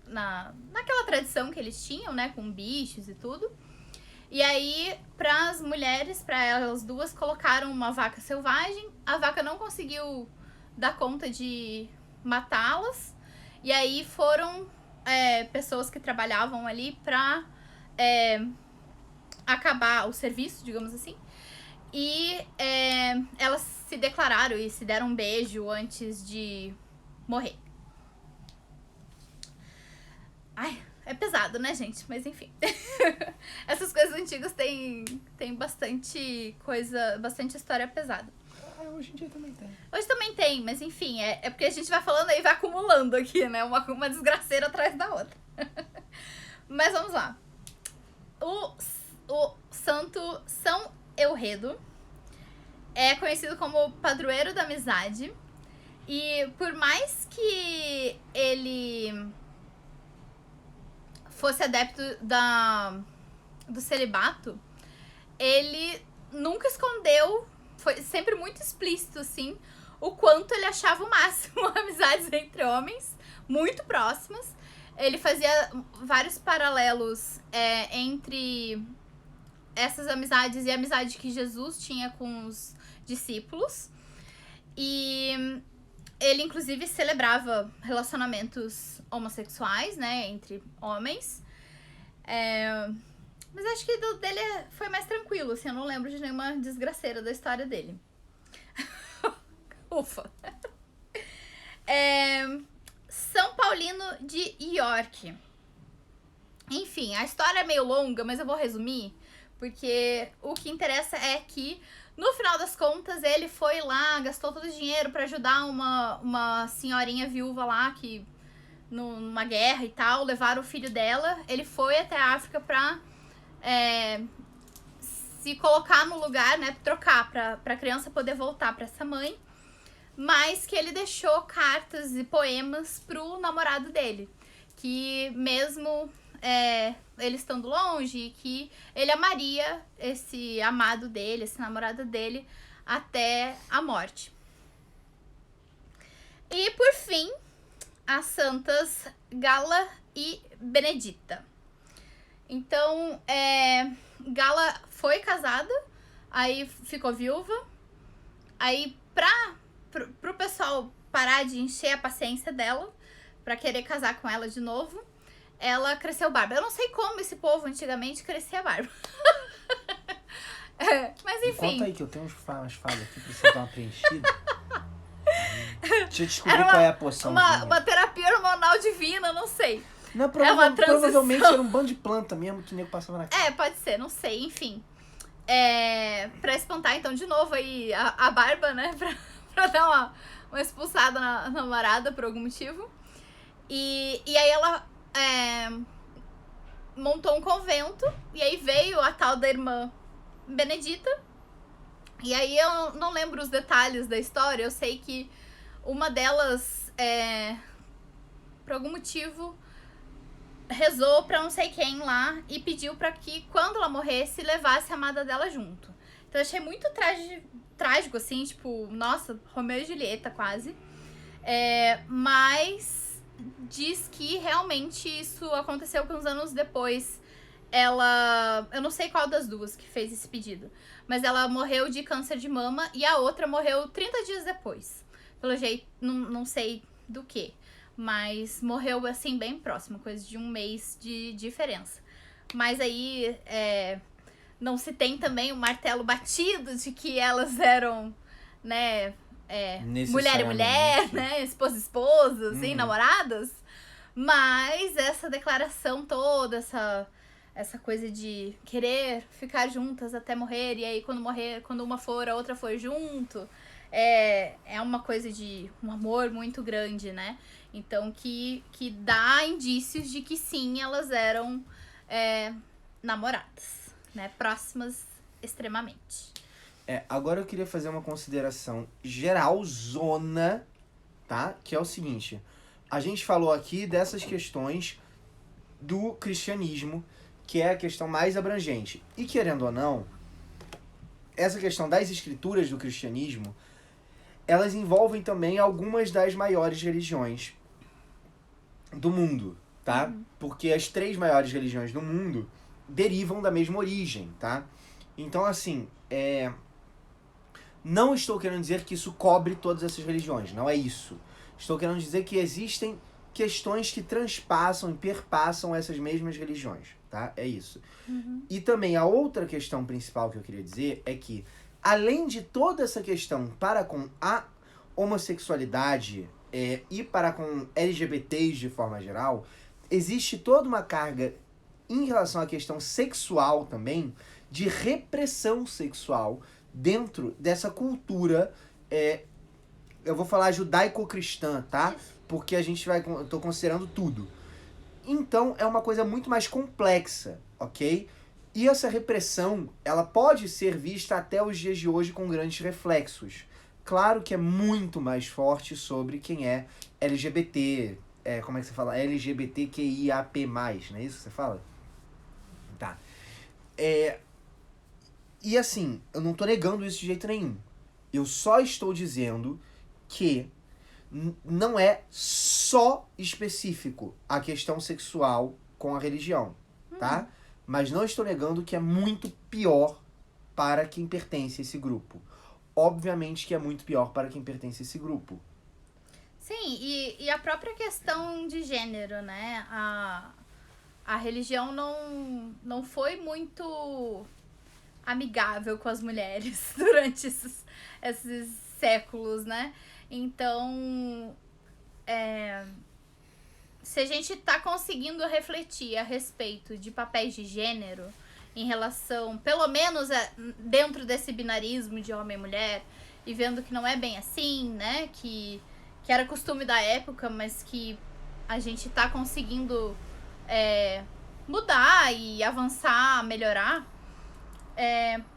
Speaker 1: naquela tradição que eles tinham, né, com bichos e tudo. E aí, para as mulheres, para elas duas, colocaram uma vaca selvagem. A vaca não conseguiu dar conta de matá-las. E aí foram pessoas que trabalhavam ali pra acabar o serviço, digamos assim. E elas se declararam e se deram um beijo antes de morrer. Ai, é pesado, né, gente? Mas enfim. Essas coisas antigas têm bastante coisa, bastante história pesada.
Speaker 2: Hoje em dia também tem.
Speaker 1: Hoje também tem, mas enfim, é porque a gente vai falando aí e vai acumulando aqui, né? Uma desgraceira atrás da outra. Mas vamos lá. O santo São Euredo é conhecido como padroeiro da amizade. E por mais que ele fosse adepto do celibato, ele nunca escondeu, foi sempre muito explícito, assim, o quanto ele achava o máximo amizades entre homens, muito próximas. Ele fazia vários paralelos entre essas amizades e a amizade que Jesus tinha com os discípulos. E ele, inclusive, celebrava relacionamentos homossexuais, né, entre homens. Mas acho que do dele foi mais tranquilo, assim, eu não lembro de nenhuma desgraceira da história dele. Ufa! São Paulino de York. Enfim, a história é meio longa, mas eu vou resumir, porque o que interessa é que, no final das contas, ele foi lá, gastou todo o dinheiro pra ajudar uma senhorinha viúva lá, que numa guerra e tal, levaram o filho dela. Ele foi até a África pra se colocar no lugar, né, trocar pra criança poder voltar pra essa mãe, mas que ele deixou cartas e poemas pro namorado dele, que mesmo ele estando longe, que ele amaria esse amado dele, esse namorado dele, até a morte. E por fim, as santas Gala e Benedita. Então, Gala foi casada, aí ficou viúva, aí pro pessoal parar de encher a paciência dela, pra querer casar com ela de novo, ela cresceu barba. Eu não sei como esse povo antigamente crescia barba. Mas enfim.
Speaker 2: Conta aí que eu tenho umas falhas aqui pra você dar uma preenchida. Deixa eu descobrir qual é a poção.
Speaker 1: Uma terapia hormonal divina, não sei.
Speaker 2: Não, provavelmente era um bando de planta mesmo que o nego passava na cara.
Speaker 1: Pode ser, não sei, enfim. Pra espantar, então, de novo aí a barba, né? Pra dar uma expulsada na namorada por algum motivo. E aí ela montou um convento, e aí veio a tal da irmã Benedita. E aí eu não lembro os detalhes da história, eu sei que uma delas, por algum motivo, rezou pra não sei quem lá e pediu pra que, quando ela morresse, levasse a amada dela junto. Então eu achei muito trágico, assim, tipo, nossa, Romeu e Julieta quase. Mas diz que realmente isso aconteceu alguns anos depois. Eu não sei qual das duas que fez esse pedido, mas ela morreu de câncer de mama e a outra morreu 30 dias depois. Pelo jeito, não sei do que, mas morreu assim bem próximo, coisa de um mês de diferença. Mas aí não se tem também o martelo batido de que elas eram, né, mulher e mulher, né, esposa e esposa, assim, namoradas. Mas essa declaração toda, essa coisa de querer ficar juntas até morrer, e aí quando uma for, a outra for junto, é uma coisa de um amor muito grande, né? Então que dá indícios de que sim, elas eram namoradas, né? Próximas extremamente.
Speaker 2: Agora eu queria fazer uma consideração geralzona, tá? Que é o seguinte: a gente falou aqui dessas questões do cristianismo, que é a questão mais abrangente. E querendo ou não, essa questão das escrituras do cristianismo, elas envolvem também algumas das maiores religiões do mundo, tá? Porque as 3 maiores religiões do mundo derivam da mesma origem, tá? Então, assim, não estou querendo dizer que isso cobre todas essas religiões, não é isso. Estou querendo dizer que existem questões que transpassam e perpassam essas mesmas religiões, tá? É isso. E também a outra questão principal que eu queria dizer é que, além de toda essa questão para com a homossexualidade e para com LGBTs de forma geral, existe toda uma carga em relação à questão sexual também, de repressão sexual dentro dessa cultura, eu vou falar judaico-cristã, tá? Porque eu tô considerando tudo. Então, é uma coisa muito mais complexa, ok? E essa repressão, ela pode ser vista até os dias de hoje com grandes reflexos. Claro que é muito mais forte sobre quem é LGBT, como é que você fala? LGBTQIAP+, não é isso que você fala? Tá. E assim, eu não tô negando isso de jeito nenhum. Eu só estou dizendo que não é só específico a questão sexual com a religião, tá? Mas não estou negando que é muito pior para quem pertence a esse grupo. Obviamente que é muito pior para quem pertence a esse grupo.
Speaker 1: Sim, e a própria questão de gênero, né? A religião não foi muito amigável com as mulheres durante esses séculos, né? Então, se a gente tá conseguindo refletir a respeito de papéis de gênero em relação, pelo menos dentro desse binarismo de homem e mulher, e vendo que não é bem assim, né? Que era costume da época, mas que a gente tá conseguindo mudar e avançar, melhorar,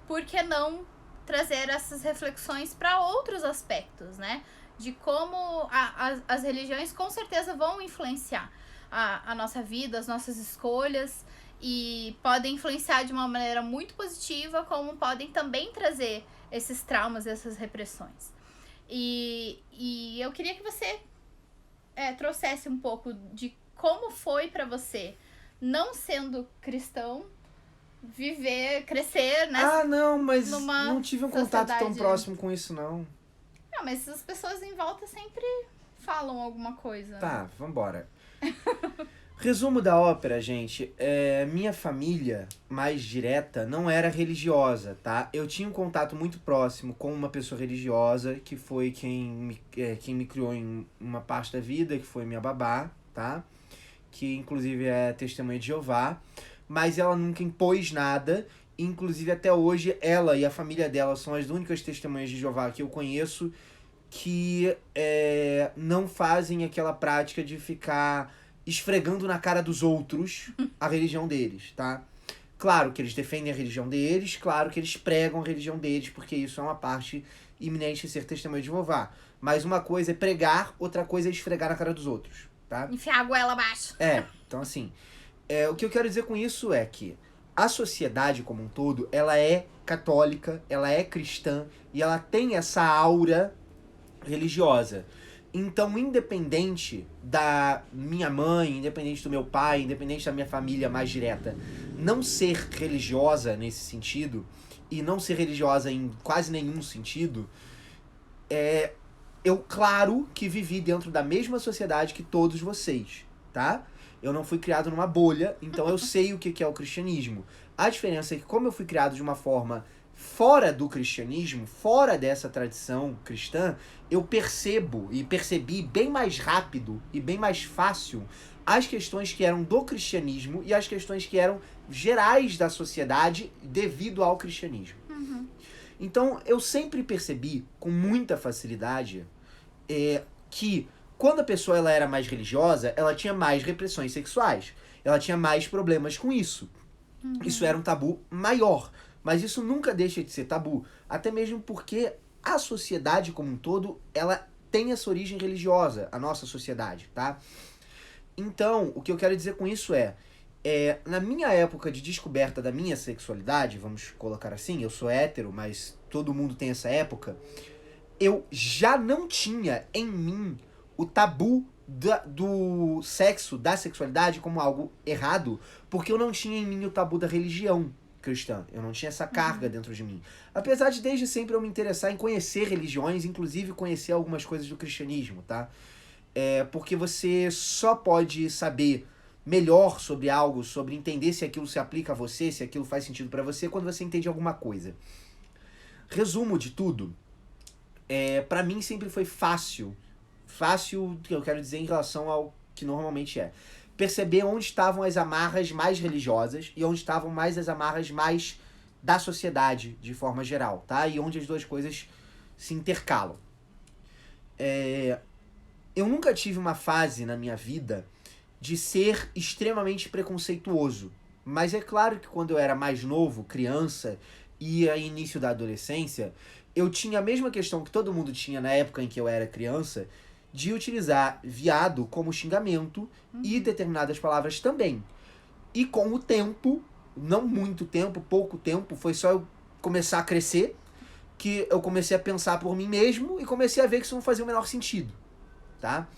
Speaker 1: por que não trazer essas reflexões para outros aspectos, né? De como as religiões com certeza vão influenciar a nossa vida, as nossas escolhas, e podem influenciar de uma maneira muito positiva, como podem também trazer esses traumas, essas repressões. E eu queria que você trouxesse um pouco de como foi para você, não sendo cristão, crescer, né?
Speaker 2: Ah, não, mas não tive um contato tão próximo com isso, não.
Speaker 1: Não, mas as pessoas em volta sempre falam alguma coisa.
Speaker 2: Tá,
Speaker 1: né?
Speaker 2: vambora. Resumo da ópera, gente. Minha família mais direta não era religiosa, tá? Eu tinha um contato muito próximo com uma pessoa religiosa, que foi quem me criou em uma parte da vida, que foi minha babá, tá? Que inclusive é testemunha de Jeová. Mas ela nunca impôs nada. Inclusive até hoje, ela e a família dela são as únicas testemunhas de Jeová que eu conheço que não fazem aquela prática de ficar esfregando na cara dos outros a religião deles, tá? Claro que eles defendem a religião deles, claro que eles pregam a religião deles, porque isso é uma parte iminente de ser testemunho de Jeová. Mas uma coisa é pregar, outra coisa é esfregar na cara dos outros, tá?
Speaker 1: Enfiar a goela abaixo.
Speaker 2: Então assim, o que eu quero dizer com isso é que a sociedade como um todo, ela é católica, ela é cristã e ela tem essa aura religiosa. Então, independente da minha mãe, independente do meu pai, independente da minha família mais direta, não ser religiosa nesse sentido, e não ser religiosa em quase nenhum sentido, eu, claro, que vivi dentro da mesma sociedade que todos vocês, tá? Eu não fui criado numa bolha, então eu sei o que é o cristianismo. A diferença é que, como eu fui criado de uma forma fora do cristianismo, fora dessa tradição cristã, eu percebo e percebi bem mais rápido e bem mais fácil as questões que eram do cristianismo e as questões que eram gerais da sociedade devido ao cristianismo. Então, eu sempre percebi com muita facilidade que quando a pessoa ela era mais religiosa, ela tinha mais repressões sexuais. Ela tinha mais problemas com isso. Isso era um tabu maior. Mas isso nunca deixa de ser tabu. Até mesmo porque a sociedade como um todo, ela tem essa origem religiosa, a nossa sociedade, tá? Então, o que eu quero dizer com isso na minha época de descoberta da minha sexualidade, vamos colocar assim, eu sou hétero, mas todo mundo tem essa época, eu já não tinha em mim o tabu do sexo, da sexualidade como algo errado, porque eu não tinha em mim o tabu da religião cristã. Eu não tinha essa carga dentro de mim. Apesar de desde sempre eu me interessar em conhecer religiões, inclusive conhecer algumas coisas do cristianismo, tá? Porque você só pode saber melhor sobre algo, sobre entender se aquilo se aplica a você, se aquilo faz sentido pra você, quando você entende alguma coisa. Resumo de tudo, pra mim sempre foi fácil, que eu quero dizer em relação ao que normalmente é, perceber onde estavam as amarras mais religiosas e onde estavam mais as amarras mais da sociedade, de forma geral, tá? E onde as duas coisas se intercalam. Eu nunca tive uma fase na minha vida de ser extremamente preconceituoso. Mas é claro que quando eu era mais novo, criança, e a início da adolescência, eu tinha a mesma questão que todo mundo tinha na época em que eu era criança, de utilizar viado como xingamento e determinadas palavras também. E com o tempo, não muito tempo, pouco tempo, foi só eu começar a crescer, que eu comecei a pensar por mim mesmo e comecei a ver que isso não fazia o menor sentido, tá?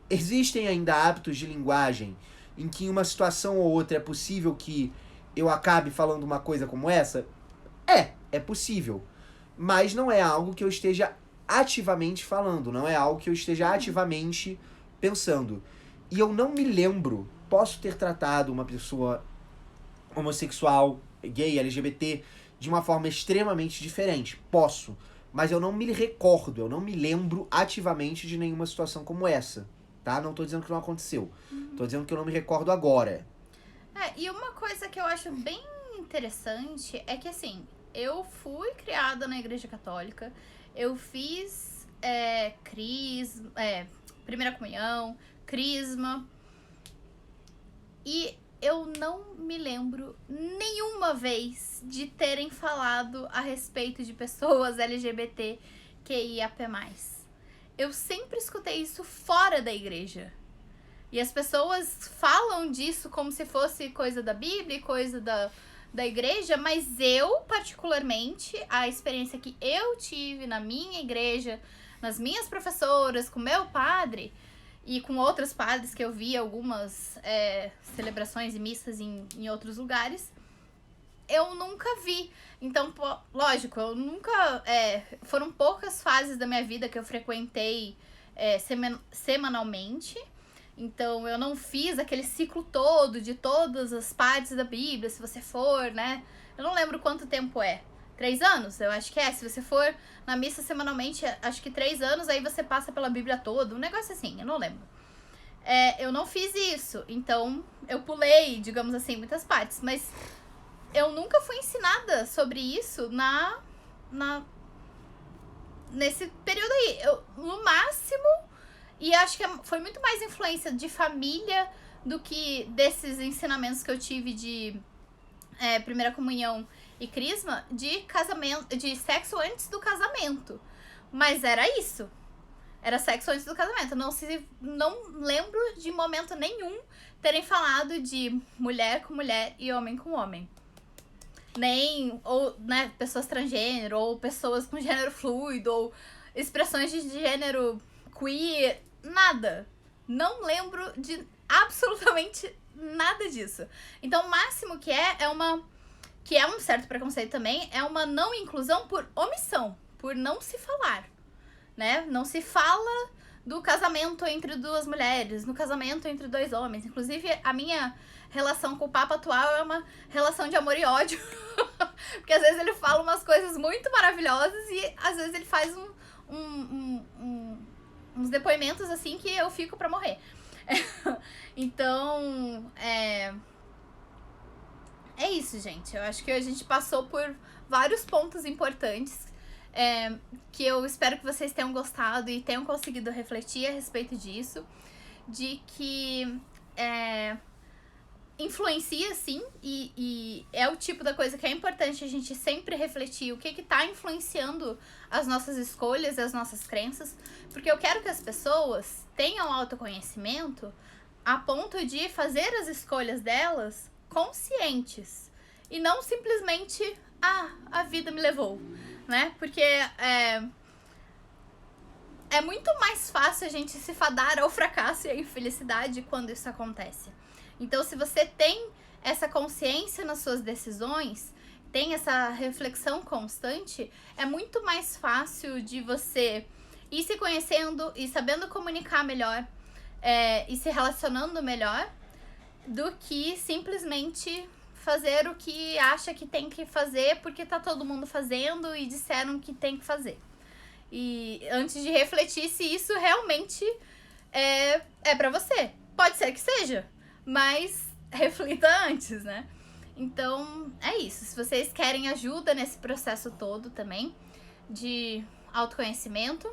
Speaker 2: Existem ainda hábitos de linguagem em que em uma situação ou outra é possível que eu acabe falando uma coisa como essa? É possível. Mas não é algo que eu esteja ativamente falando, não é algo que eu esteja ativamente pensando. E eu não me lembro, posso ter tratado uma pessoa homossexual, gay, LGBT, de uma forma extremamente diferente. Posso. Mas eu não me recordo, eu não me lembro ativamente de nenhuma situação como essa. Tá? Não tô dizendo que não aconteceu. Tô dizendo que eu não me recordo agora.
Speaker 1: E uma coisa que eu acho bem interessante é que, assim, eu fui criada na Igreja Católica, eu fiz primeira comunhão, crisma, e eu não me lembro nenhuma vez de terem falado a respeito de pessoas LGBT QIAP+. Eu sempre escutei isso fora da igreja. E as pessoas falam disso como se fosse coisa da Bíblia, coisa da igreja, mas eu, particularmente, a experiência que eu tive na minha igreja, nas minhas professoras, com meu padre e com outros padres que eu vi algumas celebrações e missas em outros lugares, eu nunca vi. Então, lógico, eu nunca... foram poucas fases da minha vida que eu frequentei semanalmente. Então, eu não fiz aquele ciclo todo de todas as partes da Bíblia, se você for, né? Eu não lembro quanto tempo é. 3 anos? Eu acho que é. Se você for na missa semanalmente, acho que 3 anos, aí você passa pela Bíblia toda. Um negócio assim, eu não lembro. Eu não fiz isso. Então, eu pulei, digamos assim, muitas partes. Mas eu nunca fui ensinada sobre isso nesse período aí. No máximo... E acho que foi muito mais influência de família do que desses ensinamentos que eu tive de primeira comunhão e crisma, de casamento, de sexo antes do casamento. Mas era isso. Era sexo antes do casamento. Não lembro de momento nenhum terem falado de mulher com mulher e homem com homem. Ou, né, pessoas transgênero, ou pessoas com gênero fluido, ou expressões de gênero queer. Nada. Não lembro de absolutamente nada disso. Então, o máximo que que é um certo preconceito também, é uma não inclusão por omissão, por não se falar, né? Não se fala do casamento entre 2 mulheres, no casamento entre 2 homens. Inclusive, a minha relação com o Papa atual é uma relação de amor e ódio. Porque às vezes ele fala umas coisas muito maravilhosas e às vezes ele faz uns depoimentos assim que eu fico pra morrer. Então, é isso, gente. Eu acho que a gente passou por vários pontos importantes que eu espero que vocês tenham gostado e tenham conseguido refletir a respeito disso. De que influencia, sim, e é o tipo da coisa que é importante a gente sempre refletir o que tá influenciando as nossas escolhas e as nossas crenças, porque eu quero que as pessoas tenham autoconhecimento a ponto de fazer as escolhas delas conscientes e não simplesmente, a vida me levou, né? Porque é muito mais fácil a gente se fadar ao fracasso e à infelicidade quando isso acontece. Então, se você tem essa consciência nas suas decisões, tem essa reflexão constante, é muito mais fácil de você ir se conhecendo e sabendo comunicar melhor, e se relacionando melhor, do que simplesmente fazer o que acha que tem que fazer porque tá todo mundo fazendo e disseram que tem que fazer. E antes de refletir se isso realmente é pra você. Pode ser que seja, mas reflita antes, né? Então, é isso. Se vocês querem ajuda nesse processo todo também de autoconhecimento,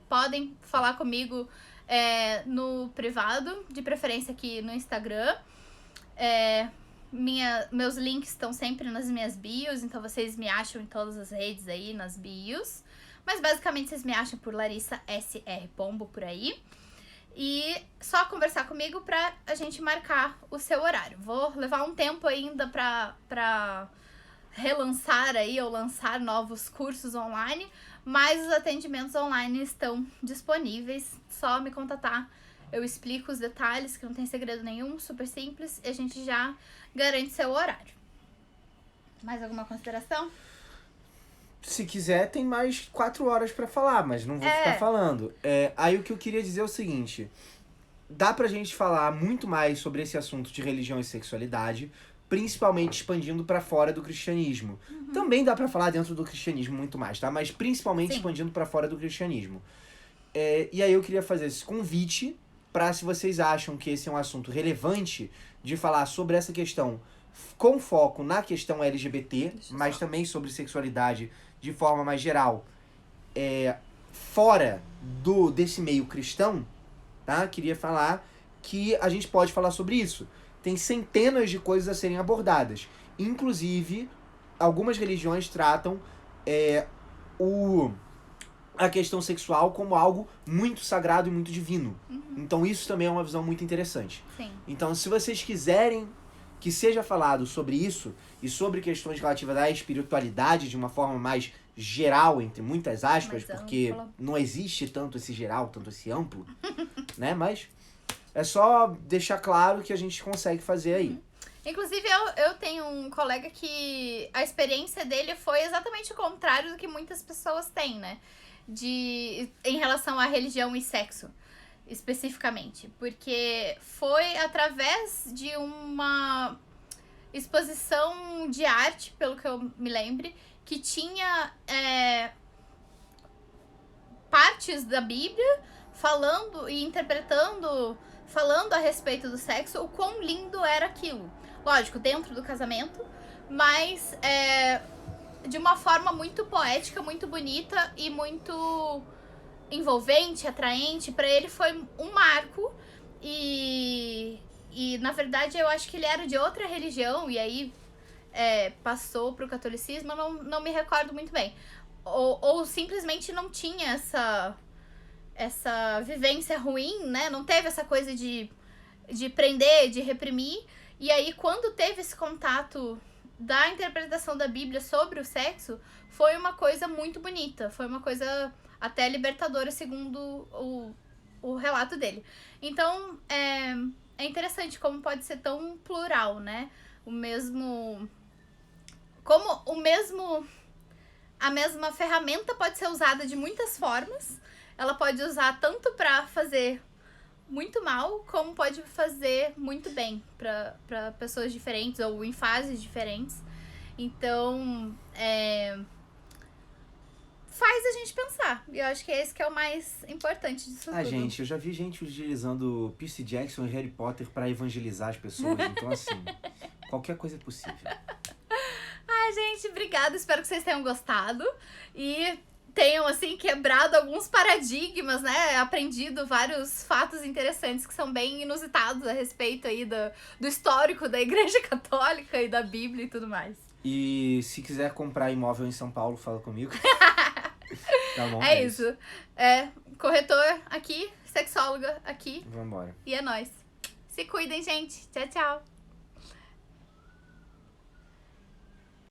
Speaker 1: podem falar comigo no privado, de preferência aqui no Instagram. Meus links estão sempre nas minhas bios, então vocês me acham em todas as redes aí, nas bios. Mas basicamente vocês me acham por Larissa SR Pombo por aí. E só conversar comigo pra a gente marcar o seu horário. Vou levar um tempo ainda pra relançar aí ou lançar novos cursos online, mas os atendimentos online estão disponíveis. Só me contatar, eu explico os detalhes, que não tem segredo nenhum, super simples, e a gente já garante seu horário. Mais alguma consideração?
Speaker 2: Se quiser, tem mais 4 horas pra falar, mas não vou ficar falando. Aí o que eu queria dizer é o seguinte: dá pra gente falar muito mais sobre esse assunto de religião e sexualidade, principalmente expandindo pra fora do cristianismo. Também dá pra falar dentro do cristianismo muito mais, tá? Mas principalmente expandindo pra fora do cristianismo. E aí eu queria fazer esse convite pra, se vocês acham que esse é um assunto relevante, de falar sobre essa questão com foco na questão LGBT, mas também sobre sexualidade de forma mais geral, fora desse meio cristão, tá? Queria falar que a gente pode falar sobre isso. Tem centenas de coisas a serem abordadas. Inclusive, algumas religiões tratam a questão sexual como algo muito sagrado e muito divino. Então isso também é uma visão muito interessante.
Speaker 1: Sim.
Speaker 2: Então, se vocês quiserem que seja falado sobre isso e sobre questões relativas à espiritualidade de uma forma mais geral, entre muitas aspas, porque não existe tanto esse geral, tanto esse amplo, né? Mas é só deixar claro que a gente consegue fazer aí.
Speaker 1: Inclusive, eu tenho um colega que a experiência dele foi exatamente o contrário do que muitas pessoas têm, né? Em relação à religião e sexo, especificamente. Porque foi através de uma exposição de arte, pelo que eu me lembre, que tinha partes da Bíblia falando e interpretando, falando a respeito do sexo, o quão lindo era aquilo. Lógico, dentro do casamento, mas de uma forma muito poética, muito bonita e muito envolvente, atraente. Pra ele foi um marco e na verdade eu acho que ele era de outra religião e aí passou pro catolicismo, eu não me recordo muito bem. Ou simplesmente não tinha essa vivência ruim, né? Não teve essa coisa de prender, de reprimir. E aí, quando teve esse contato da interpretação da Bíblia sobre o sexo, foi uma coisa muito bonita. Foi uma coisa até libertadora, segundo o relato dele. Então, é interessante como pode ser tão plural, né? A mesma ferramenta pode ser usada de muitas formas. Ela pode usar tanto pra fazer muito mal, como pode fazer muito bem para pessoas diferentes ou em fases diferentes. Então, faz a gente pensar. E eu acho que esse que é o mais importante disso tudo.
Speaker 2: Gente, eu já vi gente utilizando Percy Jackson e Harry Potter para evangelizar as pessoas. Então, assim, qualquer coisa é possível.
Speaker 1: Gente, obrigada. Espero que vocês tenham gostado. E tenham, assim, quebrado alguns paradigmas, né? Aprendido vários fatos interessantes que são bem inusitados a respeito aí do histórico da Igreja Católica e da Bíblia e tudo mais.
Speaker 2: E se quiser comprar imóvel em São Paulo, fala comigo. Tá bom?
Speaker 1: Isso. Corretor aqui, sexóloga aqui.
Speaker 2: Vambora.
Speaker 1: E é nóis. Se cuidem, gente. Tchau, tchau.